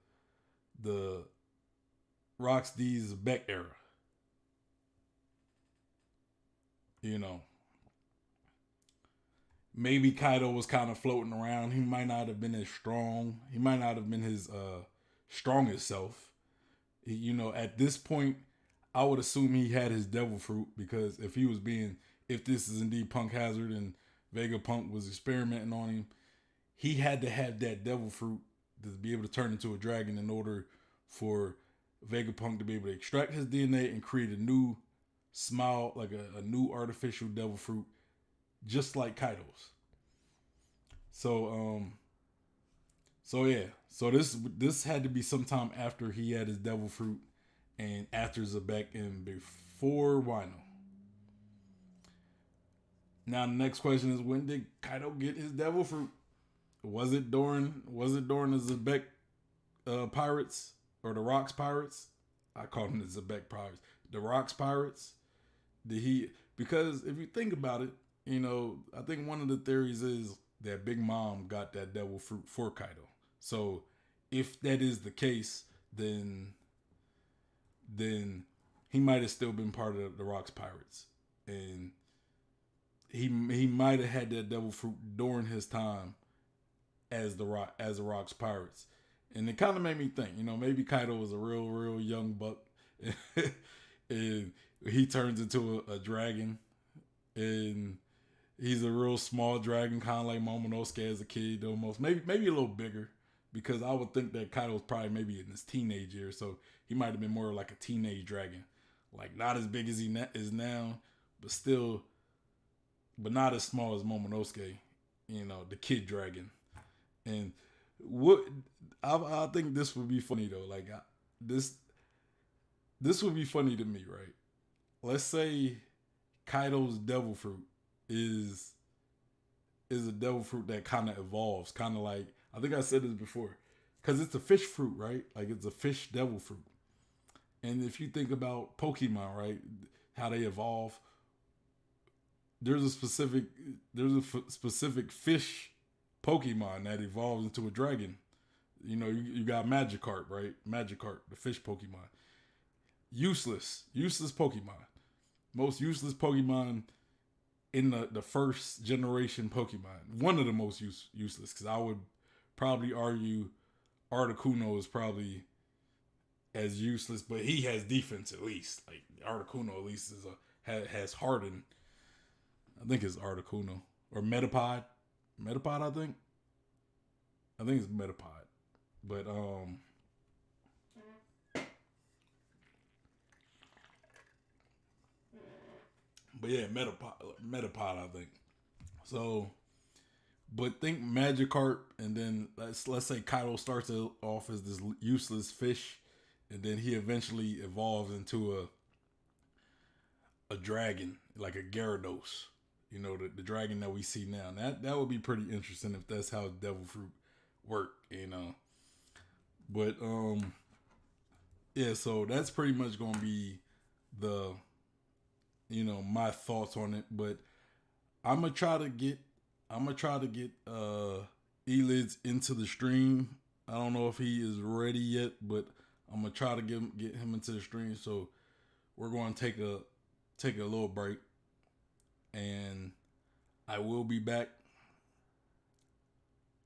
Rocks D's Beck era. You know, maybe Kaido was kind of floating around. He might not have been as strong. He might not have been his strongest self. You know, at this point, I would assume he had his devil fruit, because if this is indeed Punk Hazard and Vegapunk was experimenting on him, he had to have that devil fruit to be able to turn into a dragon in order for Vegapunk to be able to extract his DNA and create a new smile, like a new artificial devil fruit, just like Kaido's. So yeah. So this had to be sometime after he had his devil fruit and after Zebek and before Wino. Now the next question is, when did Kaido get his devil fruit? Was it during the Zebek pirates, or the Rocks pirates? I call them the Zebek pirates. The Rocks pirates. Did he? Because if you think about it, you know, I think one of the theories is that Big Mom got that devil fruit for Kaido. So if that is the case, then he might have still been part of the Rocks pirates, and he might have had that devil fruit during his time as the Rocks pirates. And it kind of made me think, you know, maybe Kaido was a real young buck, and he turns into a dragon, and he's a real small dragon, kind of like Momonosuke as a kid, almost. Maybe a little bigger, because I would think that Kaido was probably maybe in his teenage years, so he might have been more like a teenage dragon, like not as big as he is now, but not as small as Momonosuke, you know, the kid dragon. And what I think this would be funny though, like this would be funny to me, right? Let's say Kaido's devil fruit is a devil fruit that kind of evolves, kind of like, I think I said this before, because it's a fish fruit, right? Like, it's a fish devil fruit. And if you think about Pokemon, right, how they evolve, there's a specific specific fish Pokemon that evolves into a dragon. You know, you got Magikarp, right? Magikarp, the fish Pokemon. Useless Pokemon. Most useless Pokemon in the first generation Pokemon. One of the most useless, because I would probably argue Articuno is probably as useless, but he has defense at least. Like Articuno at least is has hardened. I think it's Articuno or Metapod. Metapod, I think it's Metapod. But yeah, Metapod, I think. So, but think Magikarp, and then let's say Kaido starts off as this useless fish, and then he eventually evolves into a dragon, like a Gyarados. You know, the dragon that we see now. That would be pretty interesting if that's how Devil Fruit work. You know, but yeah. So that's pretty much gonna be the my thoughts on it. But I'm gonna try to get Elids into the stream. I don't know if he is ready yet, but I'm gonna try to get him into the stream. So we're going to take a little break, and I will be back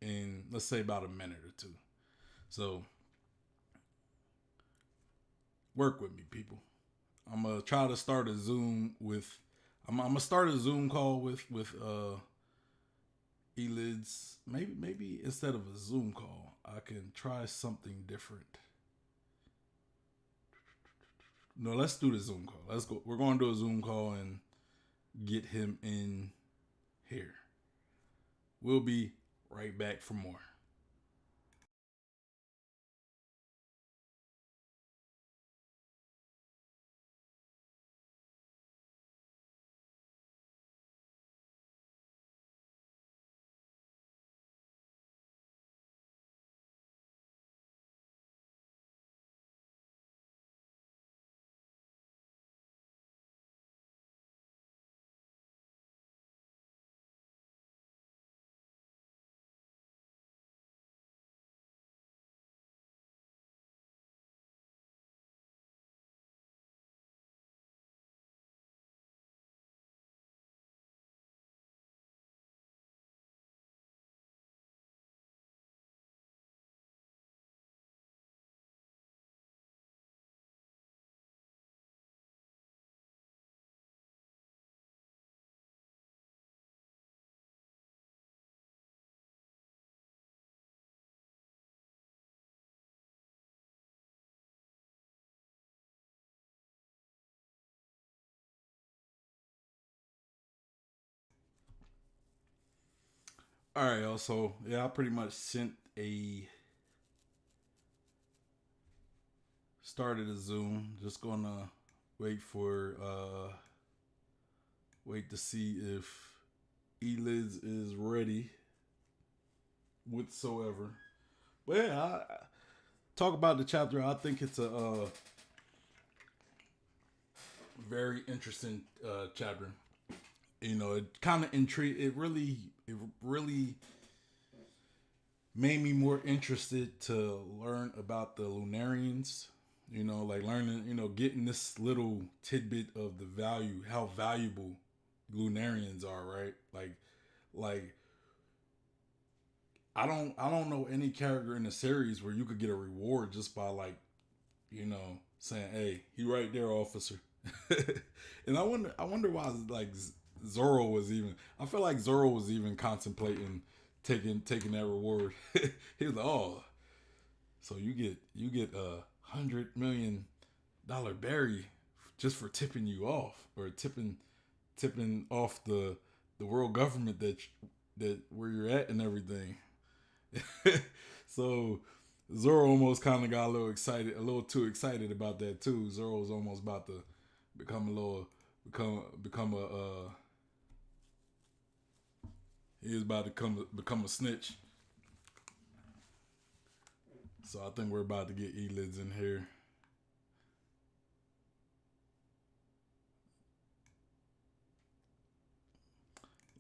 in, let's say, about a minute or two. So work with me, people. I'm gonna try to start a Zoom with. I'm gonna start a Zoom call with Elids. Maybe instead of a Zoom call, I can try something different. No, let's do the Zoom call. Let's go. We're going to do a Zoom call and get him in here. We'll be right back for more. All right, y'all. So yeah, I pretty much started a Zoom. Just gonna wait for wait to see if Elids is ready whatsoever. But yeah, talk about the chapter. I think it's a very interesting chapter. You know, it kind of intrigued. It really made me more interested to learn about the Lunarians. You know, like learning, getting this little tidbit of the value, how valuable Lunarians are, right? Like I don't know any character in the series where you could get a reward just by like, saying, "Hey, he right there, officer." And I wonder why like Zoro was even. I feel like Zoro was even contemplating taking that reward. He was like, "Oh, so you get $100 million berry just for tipping you off, or tipping off the world government that where you're at and everything." So Zoro almost kind of got a little too excited about that too. Zoro was almost about to become a little become a he was about to become a snitch. So I think we're about to get Elids in here.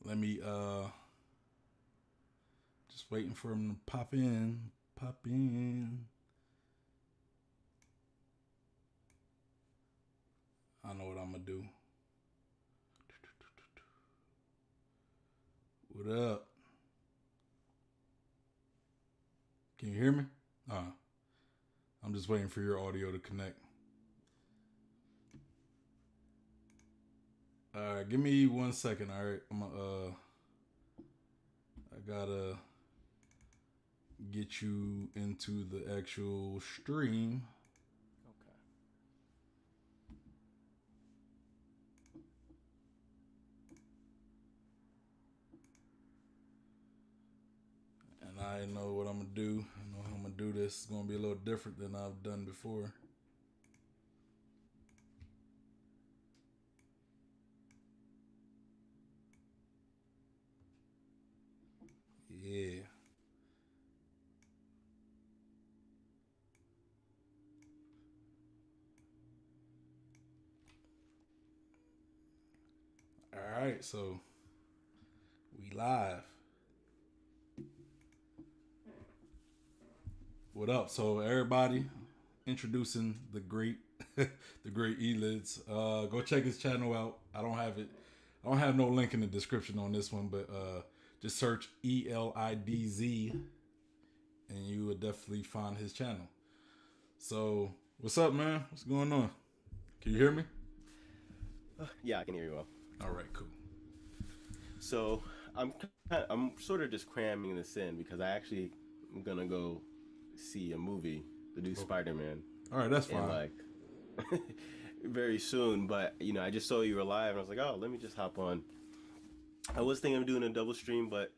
let me just waiting for him to pop in. Pop in. I know what I'm gonna do. What up? Can you hear me? I'm just waiting for your audio to connect. All right, give me 1 second. All right, I gotta get you into the actual stream. Okay. And I know what I'm gonna do. I know how I'm gonna do this. It's gonna be a little different than I've done before. Yeah. All right, so we live. What up? So everybody, introducing the great, the great Elids. Go check his channel out. I don't have no link in the description on this one, but just search ELIDZ, and you will definitely find his channel. So what's up, man? What's going on? Can you hear me? Yeah, I can hear you well. All right, cool. So I'm sort of just cramming this in because I actually am gonna go see a movie, the new Spider-Man. All right, that's fine. And like very soon, but I just saw you were live and I was like, oh, let me just hop on. I was thinking of doing a double stream, but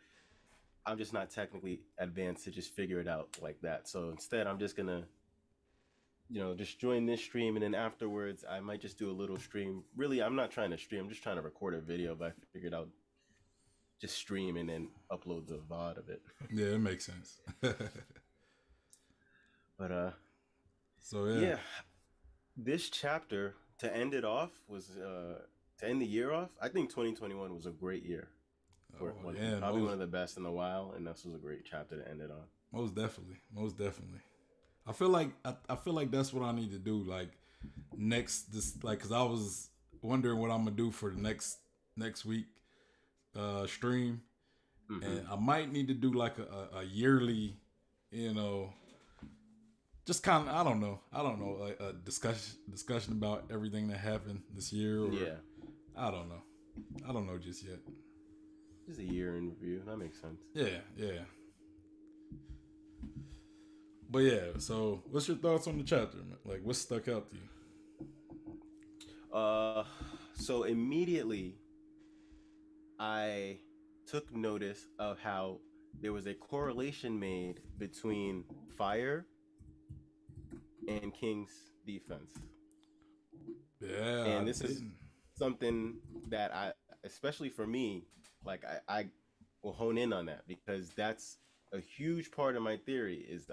I'm just not technically advanced to just figure it out like that. So instead, I'm just gonna just join this stream, and then afterwards I might just do a little stream. Really, I'm not trying to stream, I'm just trying to record a video, but I figured I'll just stream and then upload the VOD of it. Yeah, it makes sense. But so yeah, this chapter, to end it off, was to end the year off, I think 2021 was a great year. Probably one of the best in a while, and this was a great chapter to end it on. Most definitely. I feel like that's what I need to do. Like because I was wondering what I'm gonna do for the next week stream, and I might need to do like a yearly, just kind of I don't know, like a discussion about everything that happened this year. Or, yeah, I don't know just yet. Just a year in review. That makes sense. Yeah. But yeah, so what's your thoughts on the chapter? Like, what stuck out to you? So immediately, I took notice of how there was a correlation made between fire and King's defense. Yeah, and this is something that especially for me, like I will hone in on that because that's a huge part of my theory. Is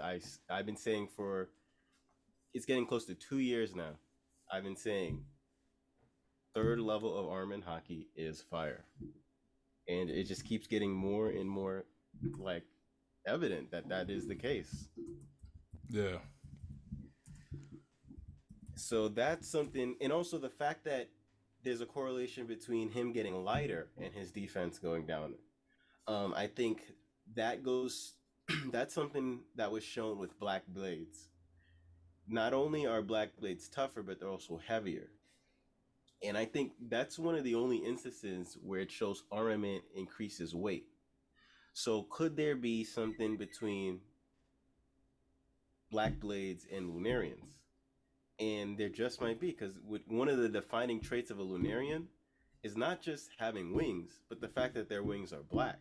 I've been saying for it's getting close to 2 years now. I've been saying third level of Armament Haki is fire, and it just keeps getting more and more like evident that is the case. Yeah. So that's something, and also the fact that there's a correlation between him getting lighter and his defense going down. I think that goes. That's something that was shown with Black Blades. Not only are Black Blades tougher, but they're also heavier. And I think that's one of the only instances where it shows Armament increases weight. So could there be something between Black Blades and Lunarians? And there just might be, because one of the defining traits of a Lunarian is not just having wings, but the fact that their wings are black.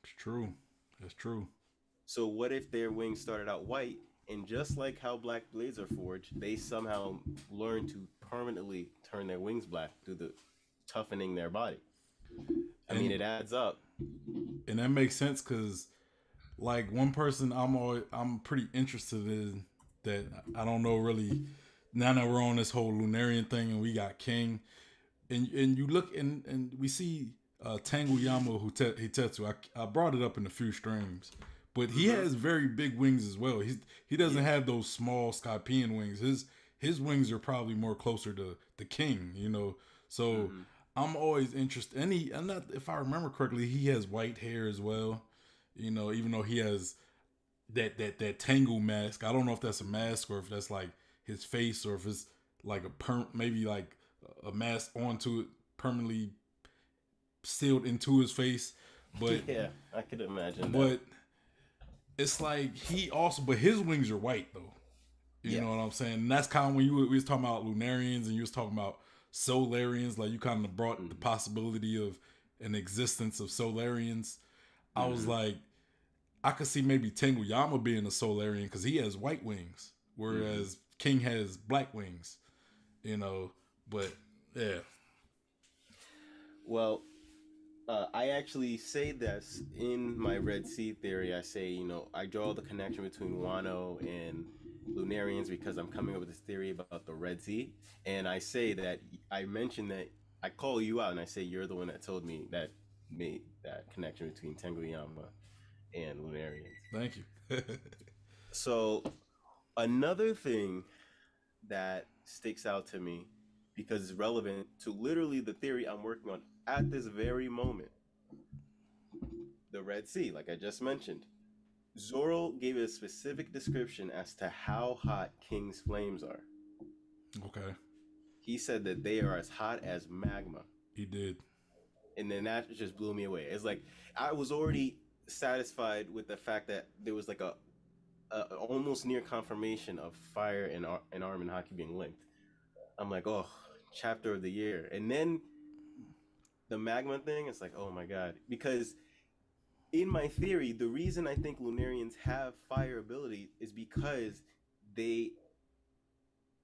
It's true. That's true. So what if their wings started out white, and just like how Black Blades are forged, they somehow learn to permanently turn their wings black through the toughening their body? I mean, it adds up. And that makes sense because, like, one person I'm pretty interested in that I don't know really. Now that we're on this whole Lunarian thing and we got King, and you look and we see Tanguyama Hitetsu. I brought it up in a few streams, but he Mm-hmm. has very big wings as well. He doesn't Yeah. have those small Skypean wings. His wings are probably more closer to the king. So Mm-hmm. I'm always interested. And not, if I remember correctly, he has white hair as well. Even though he has that Tangle mask. I don't know if that's a mask or if that's like his face or if it's like maybe like a mask onto it permanently sealed into his face. But Yeah, I could imagine that. but it's like but his wings are white though. You Yeah. know what I'm saying? And that's kind of when we was talking about Lunarians and you was talking about Solarians, like you kind of brought the Mm-hmm. possibility of an existence of Solarians. I was Mm-hmm. like, I could see maybe Tenguyama being a Solarian because he has white wings, Mm-hmm. whereas King has black wings. You know, but yeah, Well, I actually say this in my Red Sea theory. I say, I draw the connection between Wano and Lunarians because I'm coming up with this theory about the Red Sea. And I say that I mentioned that I call you out and I say you're the one that told me that made that connection between Tenguyama and Lunarians. thank you. So, another thing that sticks out to me because it's relevant to literally the theory I'm working on at this very moment, the Red Sea, like I just mentioned. Zoro gave a specific description as to how hot King's flames are. Okay, He said that they are as hot as magma. he did. And then that just blew me away. It's like I was already satisfied with the fact that there was like a almost near confirmation of fire and arm and hockey being linked. I'm like, oh, chapter of the year. And then the magma thing, it's like, oh my god. Because in my theory, the reason I think Lunarians have fire ability is because they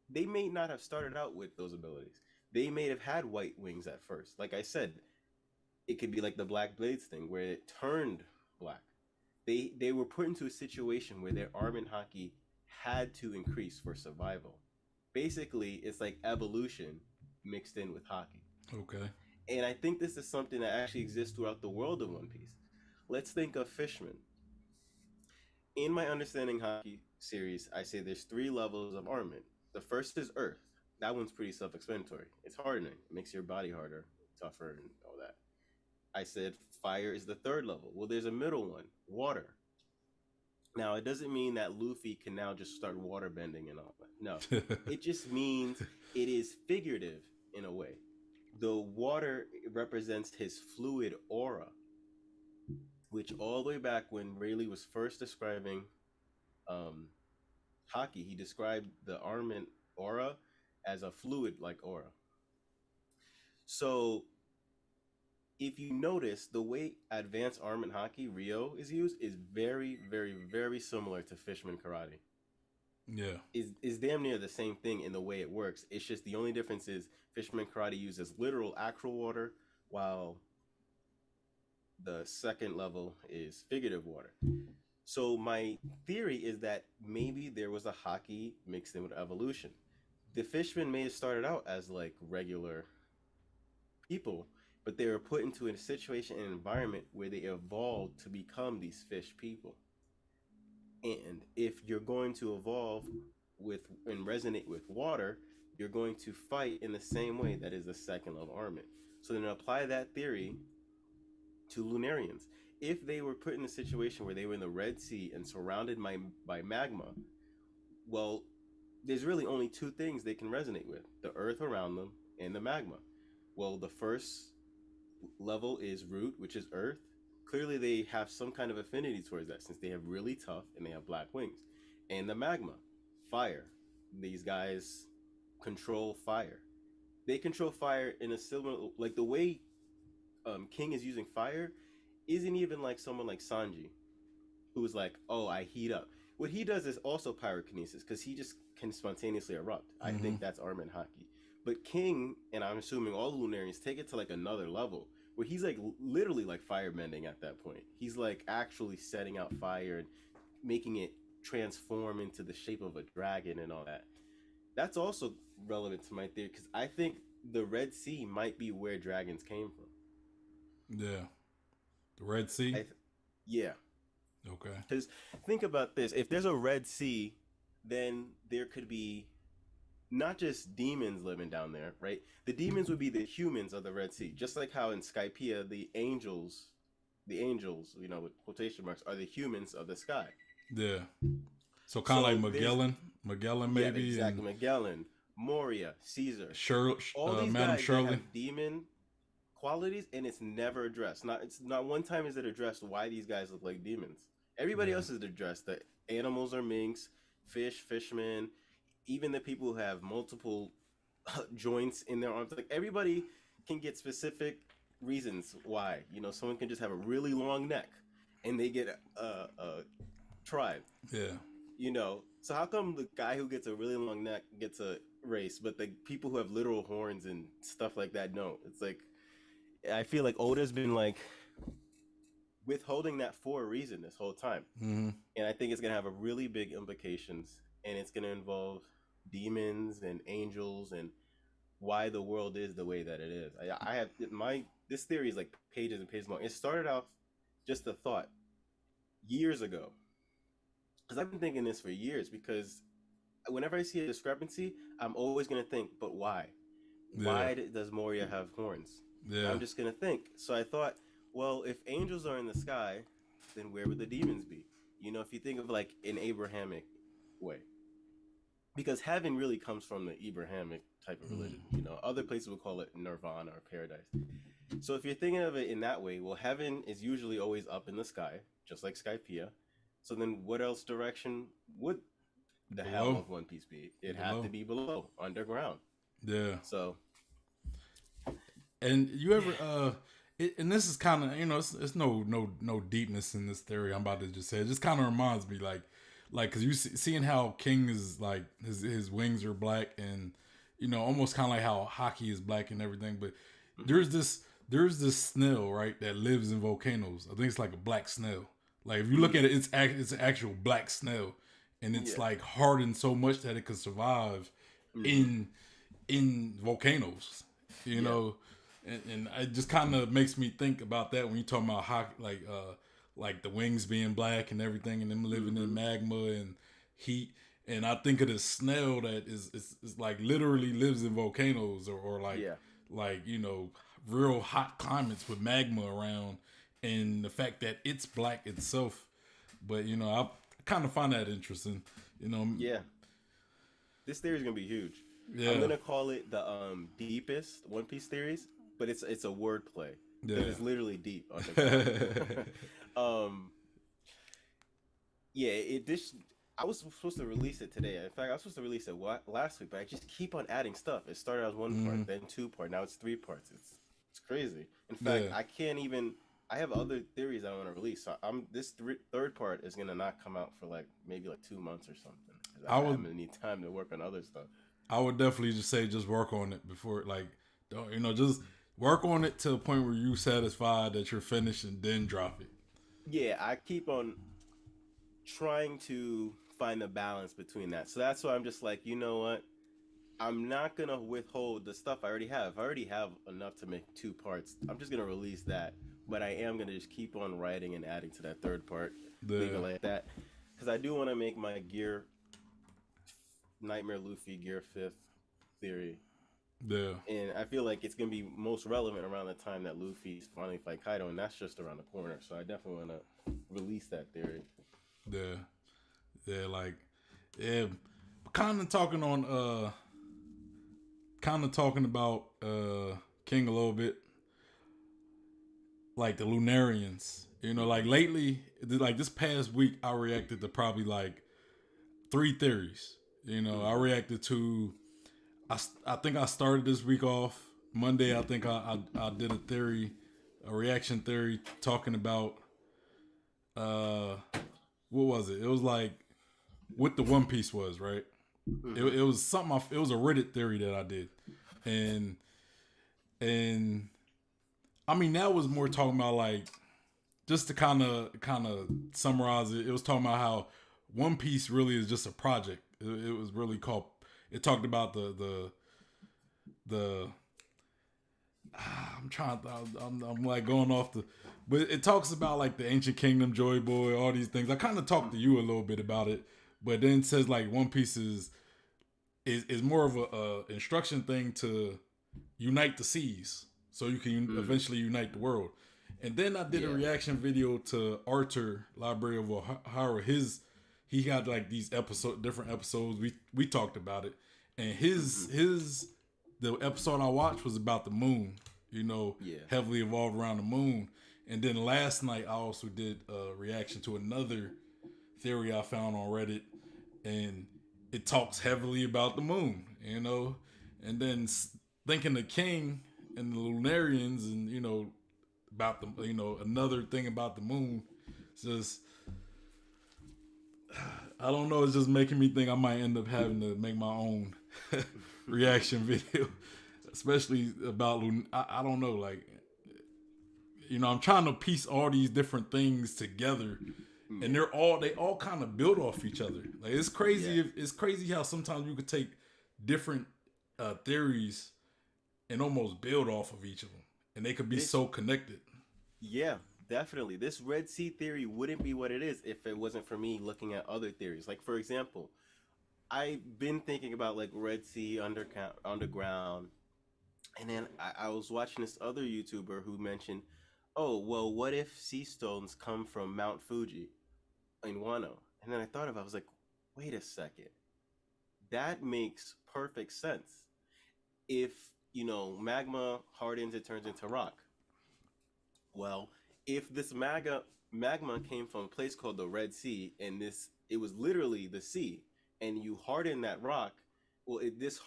they may not have started out with those abilities. They may have had white wings at first. Like I said, it could be like the Black Blades thing where it turned black. They were put into a situation where their arm and hockey had to increase for survival. Basically, it's like evolution mixed in with hockey. Okay, And I think this is something that actually exists throughout the world of One Piece. Let's think of fishmen. In my Understanding Hockey series, I say there's three levels of armament. The first is Earth. That one's pretty self explanatory. It's hardening, it makes your body harder, tougher, and all that. I said Fire is the third level. Well, there's a middle one, Water. Now, it doesn't mean that Luffy can now just start water bending and all that. No, it just means it is figurative in a way. The water represents his fluid aura, which all the way back when Rayleigh was first describing um, hockey, he described the armament aura as a fluid like aura. So if you notice, the way advanced armament hockey Rio is used is very, very, very similar to Fishman karate. yeah, Is damn near the same thing in the way it works. It's just the only difference is Fishman karate uses literal actual water, while the second level is figurative water. So my theory is that maybe there was a hockey mixed in with evolution. The fishmen may have started out as like regular people, but they were put into a situation and environment where they evolved to become these fish people. And if you're going to evolve with and resonate with water, you're going to fight in the same way that is the second level armament. So then apply that theory to Lunarians. If they were put in a situation where they were in the Red Sea and surrounded by magma, well, there's really only two things they can resonate with: the earth around them and the magma. Well, the first level is root, which is earth. Clearly, they have some kind of affinity towards that since they have really tough and they have black wings. And the magma, fire. These guys control fire. They control fire in a similar, like the way King is using fire isn't even like someone like Sanji, who's like, oh, I heat up. What he does is also pyrokinesis because he just can spontaneously erupt. I mm-hmm. think that's Armin Haki. But King, and I'm assuming all the Lunarians, take it to like another level where he's like literally like firebending at that point. He's like actually setting out fire and making it transform into the shape of a dragon and all that. That's also relevant to my theory because I think the Red Sea might be where dragons came from. Yeah. The Red Sea. Yeah, Okay. because think about this: if there's a Red Sea, then there could be not just demons living down there, right? The demons would be the humans of the Red Sea, just like how in Skypiea the angels, with quotation marks, are the humans of the sky. Yeah. So kind of like So there's Magellan yeah, maybe, and exactly, Magellan, Moria, Caesar, Shirley, all these Madam guys that Shirley. have demon qualities, and it's never addressed. Not one time is it addressed why these guys look like demons. Everybody Yeah. else is addressed. The animals are minks, fishmen, even the people who have multiple joints in their arms. Like everybody can get specific reasons why. Someone can just have a really long neck, and they get a tribe. Yeah. So how come the guy who gets a really long neck gets a race, but the people who have literal horns and stuff like that don't? It's like I feel like Oda's been like withholding that for a reason this whole time, Mm-hmm. and I think it's gonna have a really big implications, and it's gonna involve demons and angels and why the world is the way that it is. I have this theory is like pages and pages long. It started off just a thought years ago, because I've been thinking this for years. Because whenever I see a discrepancy, I'm always gonna think, but why? Yeah. Does Moria have horns? And Yeah. I'm just gonna think. So I thought, well, if angels are in the sky, then where would the demons be? If you think of like an Abrahamic way, because heaven really comes from the Abrahamic type of religion. Other places would call it nirvana or paradise. So if you're thinking of it in that way, well, heaven is usually always up in the sky, just like Skypiea. So then, what else direction would the helm Below. of One Piece be? It Below. had to be below, underground. Yeah. So, And you ever and this is kind of it's no deepness in this theory I'm about to just say. It just kind of reminds me like because seeing how King is like his wings are black, and almost kind of like how hockey is black and everything. But there's this snail, right, that lives in volcanoes. I think it's like a black snail. Like if you look at it, it's an actual black snail, and it's like hardened so much that it could survive in volcanoes. And it just kind of makes me think about that when you talk about hockey, like the wings being black and everything, and them living in magma and heat. And I think of this snail that is like literally lives in volcanoes or like real hot climates with magma around, and the fact that it's black itself. But I kind of find that interesting. Yeah, this theory is gonna be huge. Yeah. I'm gonna call it the deepest One Piece theories, but it's a wordplay. Yeah. It's literally deep. On the yeah. I was supposed to release it today. In fact, I was supposed to release it last week, but I just keep on adding stuff. It started as one part, then 2 part. Now it's 3 parts. It's crazy. In fact, I can't even. I have other theories I want to release. So this third part is gonna not come out for like maybe like 2 months or something. I'm gonna need time to work on other stuff. I would definitely just say just work on it before just work on it to a point where you're satisfied that you're finished, and then drop it. Yeah, I keep on trying to find the balance between that. So that's why I'm just like, you know what? I'm not gonna withhold the stuff I already have. I already have enough to make 2 parts. I'm just gonna release that, but I am gonna just keep on writing and adding to that third part, leave it like that, because I do want to make my Gear Nightmare Luffy Gear 5th theory. Yeah. And I feel like it's gonna be most relevant around the time that Luffy's finally fight Kaido, and that's just around the corner. So I definitely want to release that theory. Yeah. Kind of talking about King a little bit, like the Lunarians. Like lately, like this past week, I reacted to probably like 3 theories. I reacted to. I think I started this week off Monday. I think I did a reaction theory talking about what was it? It was like what the One Piece was, right? It was something. It was a Reddit theory that I did, and I mean that was more talking about like just to kind of summarize it. It was talking about how One Piece really is just a project. It was really called. It talked about the I'm trying. I'm like going off the, but it talks about like the ancient kingdom, Joy Boy, all these things. I kind of talked to you a little bit about it, but then it says like One Piece is more of a instruction thing to unite the seas, so you can eventually unite the world. And then I did a reaction video to Arthur, Library of O'Hara. He had like these different episodes. We talked about it, and the episode I watched was about the moon. Heavily evolved around the moon. And then last night I also did a reaction to another theory I found on Reddit, and it talks heavily about the moon. And then thinking the king and the Lunarians, and about the another thing about the moon. It's just, I don't know. It's just making me think I might end up having to make my own reaction video, especially about I don't know. Like, I'm trying to piece all these different things together, and they all kind of build off each other. Like, it's crazy. It's crazy how sometimes you could take different theories and almost build off of each of them, and they could be so connected. Yeah, definitely. This Red Sea theory wouldn't be what it is if it wasn't for me looking at other theories. Like, for example, I've been thinking about like Red Sea underground, and then I was watching this other YouTuber who mentioned, oh, well, what if sea stones come from Mount Fuji in Wano? And then I was like, wait a second. That makes perfect sense. If, magma hardens, it turns into rock. Well, if this magma came from a place called the Red Sea, and it was literally the sea, and you harden that rock, well, this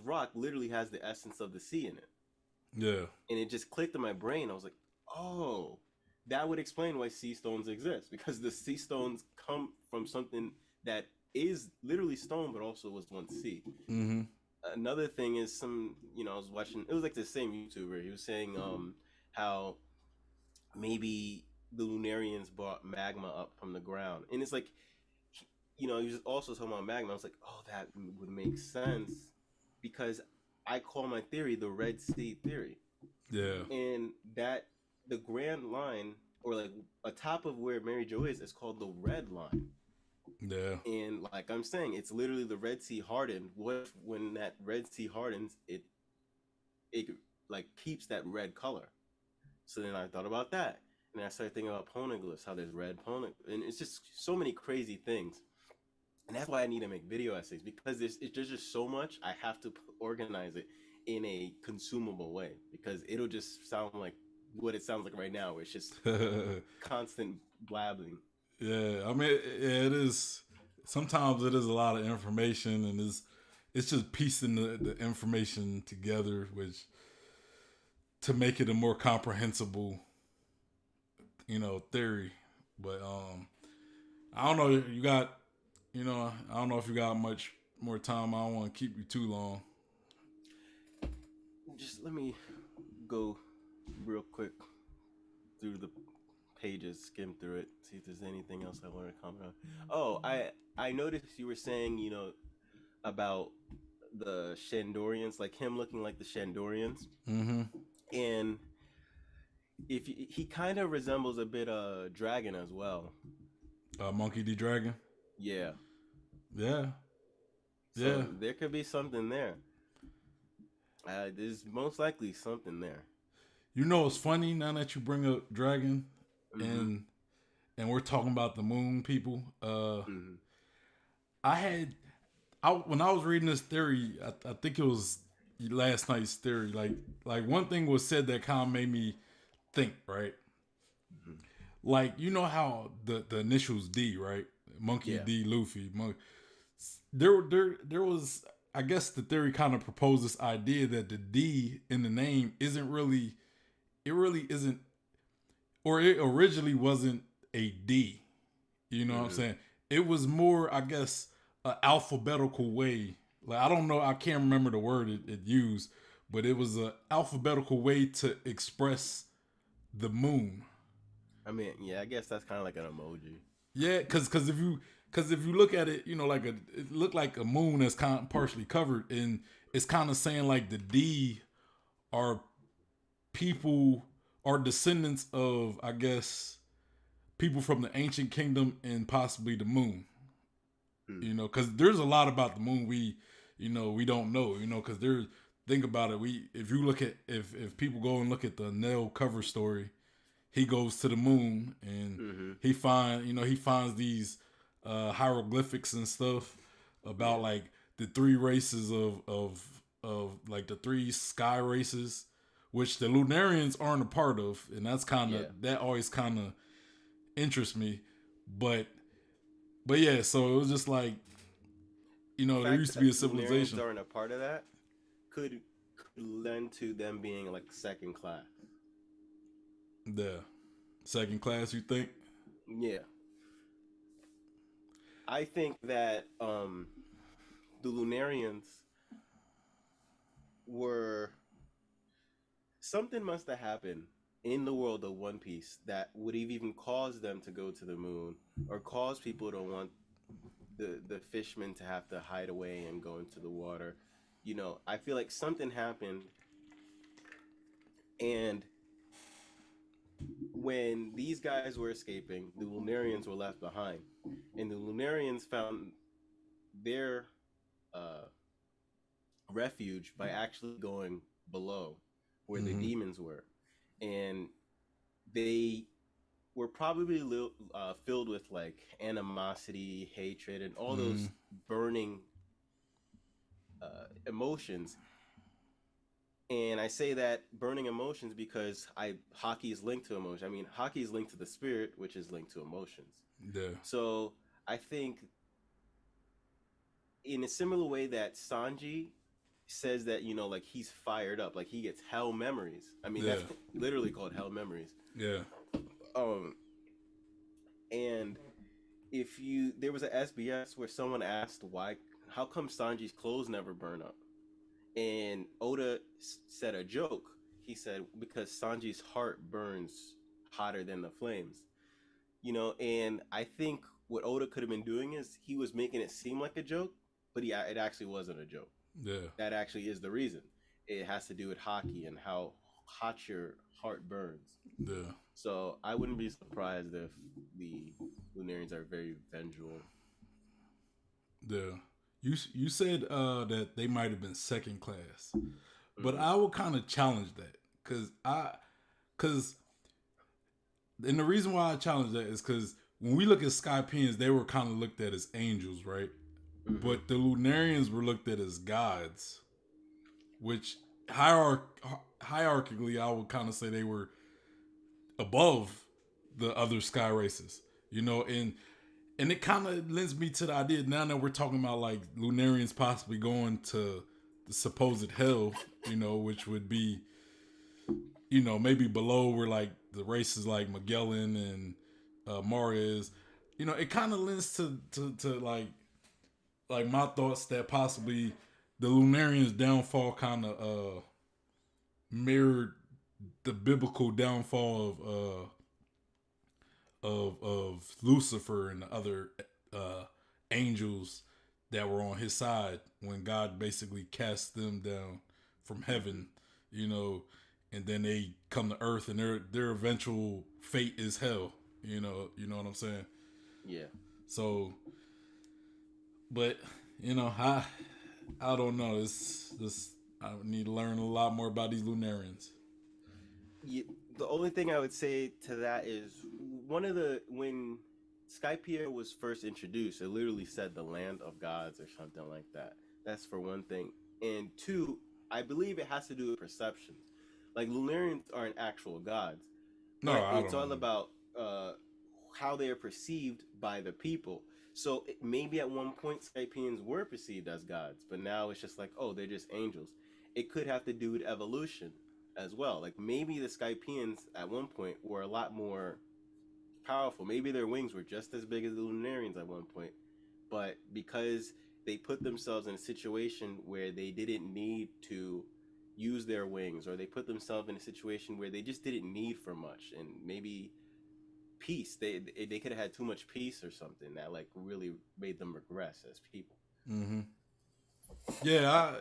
rock literally has the essence of the sea in it. Yeah. And it just clicked in my brain. I was like, oh, that would explain why sea stones exist, because the sea stones come from something that is literally stone, but also was once sea. Mm-hmm. Another thing is I was watching, it was like the same YouTuber. He was saying how maybe the Lunarians brought magma up from the ground. And it's like, he was also talking about magma. I was like, oh, that would make sense, because I call my theory the Red Sea theory. Yeah. And that the Grand Line, or like atop of where Mary Jo is called the Red Line. Yeah. And like I'm saying, it's literally the Red Sea hardened. What when that Red Sea hardens, it like keeps that red color. So then I thought about that, and I started thinking about poneglyphs, how there's red poneglyphs, and it's just so many crazy things. And that's why I need to make video essays, because there's just so much. I have to organize it in a consumable way, because it'll just sound like what it sounds like right now, where it's just constant blabbing. Yeah, I mean, it is. Sometimes it is a lot of information, and it's just piecing the information together, which to make it a more comprehensible, theory. But I don't know. I don't know if you got much more time. I don't want to keep you too long. Just let me go real quick through the pages, skim through it, see if there's anything else I want to comment on. Oh, I noticed you were saying, about the Shandorians, like him looking like the Shandorians. Mm-hmm. And he kind of resembles a bit Dragon as well. Monkey D. Dragon? Yeah. Yeah. So yeah. There could be something there. There's most likely something there. It's funny now that you bring up Dragon, mm-hmm. and we're talking about the moon people. Mm-hmm. When I was reading this theory, I think it was last night's theory. Like one thing was said that kind of made me think, right? Mm-hmm. Like, how the initials D, right? Monkey D, Luffy. There was, I guess the theory kind of proposed this idea that the D in the name it really isn't, or it originally wasn't a D. You know what I'm saying? It was more, I guess, an alphabetical way. Like, I don't know, I can't remember the word it used, but it was an alphabetical way to express the moon. I mean, yeah, I guess that's kind of like an emoji. Yeah, because if you look at it, it looked like a moon that's kind of partially covered, and it's kind of saying like the D are people are descendants of, I guess, people from the ancient kingdom and possibly the moon. Hmm. You know, because there's a lot about the moon we don't know. You know, because there's think about it. If you look at if people go and look at the Nell cover story, he goes to the moon and Mm-hmm. he finds these hieroglyphics and stuff about Yeah. like the three races of like the three sky races, which the Lunarians aren't a part of, and that's kind of Yeah. that always kind of interests me, but yeah, so it was just like The there fact used to that be a Lunarians civilization. aren't a part of that could lend to them being like second class. The second class, you think? Yeah. I think that the Lunarians were something must have happened in the world of One Piece that would have even caused them to go to the moon or cause people to want the fishmen to have to hide away and go into the water. I feel like something happened, and when these guys were escaping, the Lunarians were left behind, and the Lunarians found their uh, refuge by actually going below where the Mm-hmm. demons were, and they were probably filled with like animosity, hatred, and all Mm-hmm. those burning emotions. And I say that burning emotions because I hockey is linked to emotion. I mean, hockey is linked to the spirit, which is linked to emotions. Yeah. So I think in a similar way that Sanji says that like he's fired up, like he gets hell memories. I mean, Yeah. that's literally called hell memories. Yeah. Um, and if you there was a SBS where someone asked how come Sanji's clothes never burn up, and Oda said a joke. He said because Sanji's heart burns hotter than the flames. And I think what Oda could have been doing is he was making it seem like a joke, but it actually wasn't a joke. Yeah. That actually is the reason. It has to do with hockey and how hot your heart burns. Yeah. So I wouldn't be surprised if the Lunarians are very vengeful. Yeah. You said that they might have been second class, but Mm-hmm. I would kind of challenge that because and the reason why I challenge that is because when we look at Skypeans, they were kind of looked at as angels, right? Mm-hmm. But the Lunarians were looked at as gods, which hierarchically I would kind of say they were above the other sky races, and it kind of lends me to the idea now that we're talking about like Lunarians possibly going to the supposed hell, which would be, maybe below where like the races like Magellan and Marius, it kind of lends to like my thoughts that possibly the Lunarians' downfall kind of mirrored the biblical downfall of Lucifer and the other angels that were on his side when God basically cast them down from Mm-hmm. heaven, you know, and then they come to earth and their eventual fate is hell. You know what I'm saying? Yeah. So, but I don't know. It's this I need to learn a lot more about these Lunarians. Yeah, the only thing I would say to that is when Skypiea was first introduced, it literally said the land of gods or something like that. That's for one thing. And two, I believe it has to do with perceptions. Like Lunarians aren't actual gods, No, but I it's don't all know. about how they are perceived by the people. So maybe at one point Skypians were perceived as gods, but now it's just like, oh, they're just angels. It could have to do with evolution as well. Like maybe the Skypians at one point were a lot more powerful. Maybe their wings were just as big as the Lunarians at one point, but because they put themselves in a situation where they didn't need to use their wings, or they put themselves in a situation where they just didn't need for much, and maybe peace. They could have had too much peace or something that like really made them regress as people. Mm-hmm. Yeah,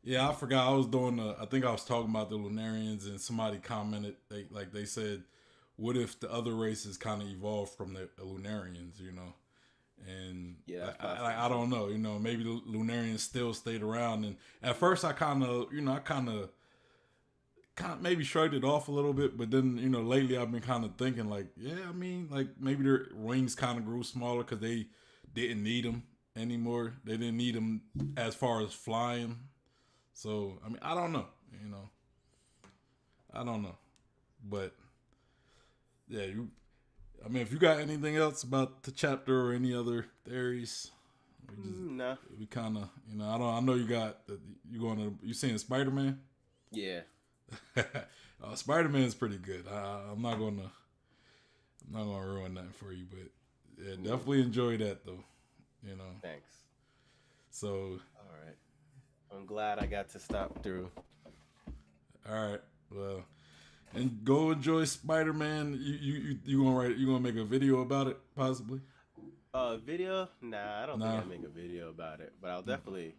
Yeah, I forgot. I was doing. I think I was talking about the Lunarians, and somebody commented. They said, "What if the other races kind of evolved from the Lunarians?" You know, and Yeah, that's I possible too. don't know. You know, maybe the Lunarians still stayed around. And at first, I kind of, kind of maybe shrugged it off a little bit. But then, lately I've been kind of thinking like, yeah, I mean, like maybe their wings kind of grew smaller because they didn't need them anymore. They didn't need them as far as flying. So I mean, I don't know. You know, I don't know. But yeah, you. I mean, if you got anything else about the chapter or any other theories, Nah. we kind of, I don't. I know you got. You going to? You seeing Spider Man? Yeah. Spider Man is pretty good. I'm not gonna. I'm not gonna ruin that for you, but yeah, Yeah. definitely enjoy that though. You know. Thanks. So All right. I'm glad I got to stop through. all right, well, and go enjoy Spider Man. You gonna write? You gonna make a video about it possibly? Video? Nah, I don't think Nah. I'd make a video about it, but I'll definitely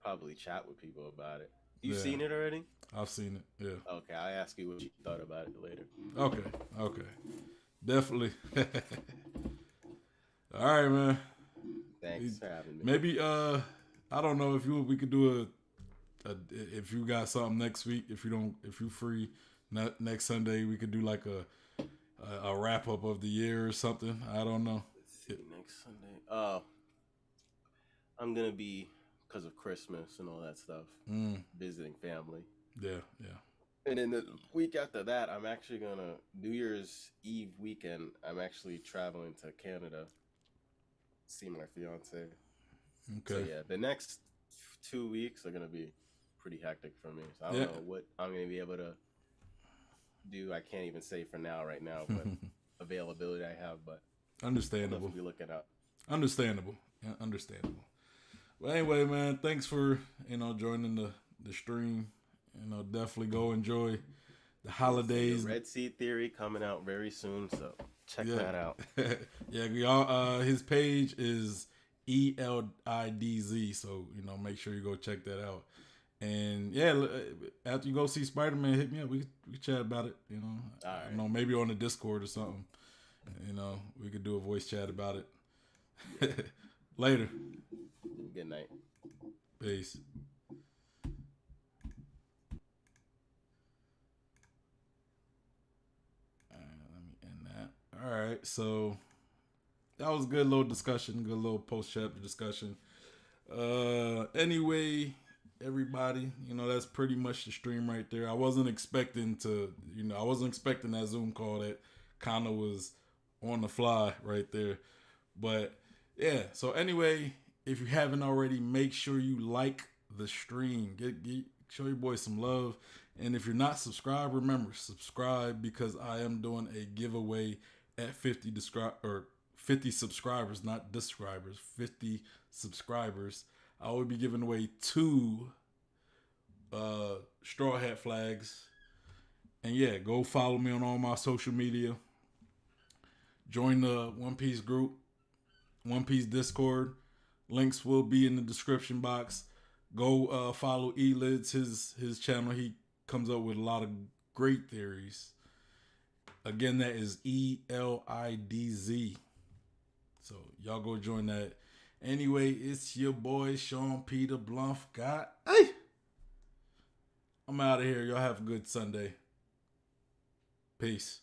probably chat with people about it. You Yeah, seen it already? I've seen it. Yeah. Okay, I'll ask you what you thought about it later. Okay. Okay. Definitely. All right, man. Thanks for having me. Maybe I don't know if we could do if you got something next week. If you free next Sunday, we could do like a wrap up of the year or something. I don't know. Let's see, next Sunday. Oh, I'm gonna be because of Christmas and all that stuff, visiting family. Yeah. Yeah. And then the week after that, I'm actually gonna New Year's Eve weekend. I'm actually traveling to Canada, see my fiance. So Okay. yeah, the next 2 weeks are gonna be pretty hectic for me. So I don't Yeah. know what I'm gonna be able to do. I can't even say for now, right now, what availability I have, but I'll Understandable. definitely be looking out. Understandable. Yeah, understandable. Well, anyway, man, thanks for joining the stream. Definitely go enjoy the holidays. The Red Sea Theory coming out very soon, so check that out. Yeah, y'all. His page is ELIDZ, so make sure you go check that out. And yeah, after you go see Spider Man, hit me up. We chat about it. All right. Maybe on the Discord or something. We could do a voice chat about it. Later. Good night. Peace. Let me end that. All right, so that was a good little discussion, good little post chapter discussion. Anyway, everybody, that's pretty much the stream right there. I wasn't expecting that Zoom call that kind of was on the fly right there. But yeah, so anyway, if you haven't already, make sure you like the stream. Show your boy some love. And if you're not subscribed, remember, subscribe, because I am doing a giveaway at 50 subscribers, not describers, 50 subscribers. I will be giving away 2 Straw Hat flags. And yeah, go follow me on all my social media. Join the One Piece group, One Piece Discord. Links will be in the description box. Go follow Elids, his channel. He comes up with a lot of great theories. Again, that is ELIDZ. So y'all go join that. Anyway, it's your boy Sean Peter Blunt. Hey, I'm out of here. Y'all have a good Sunday. Peace.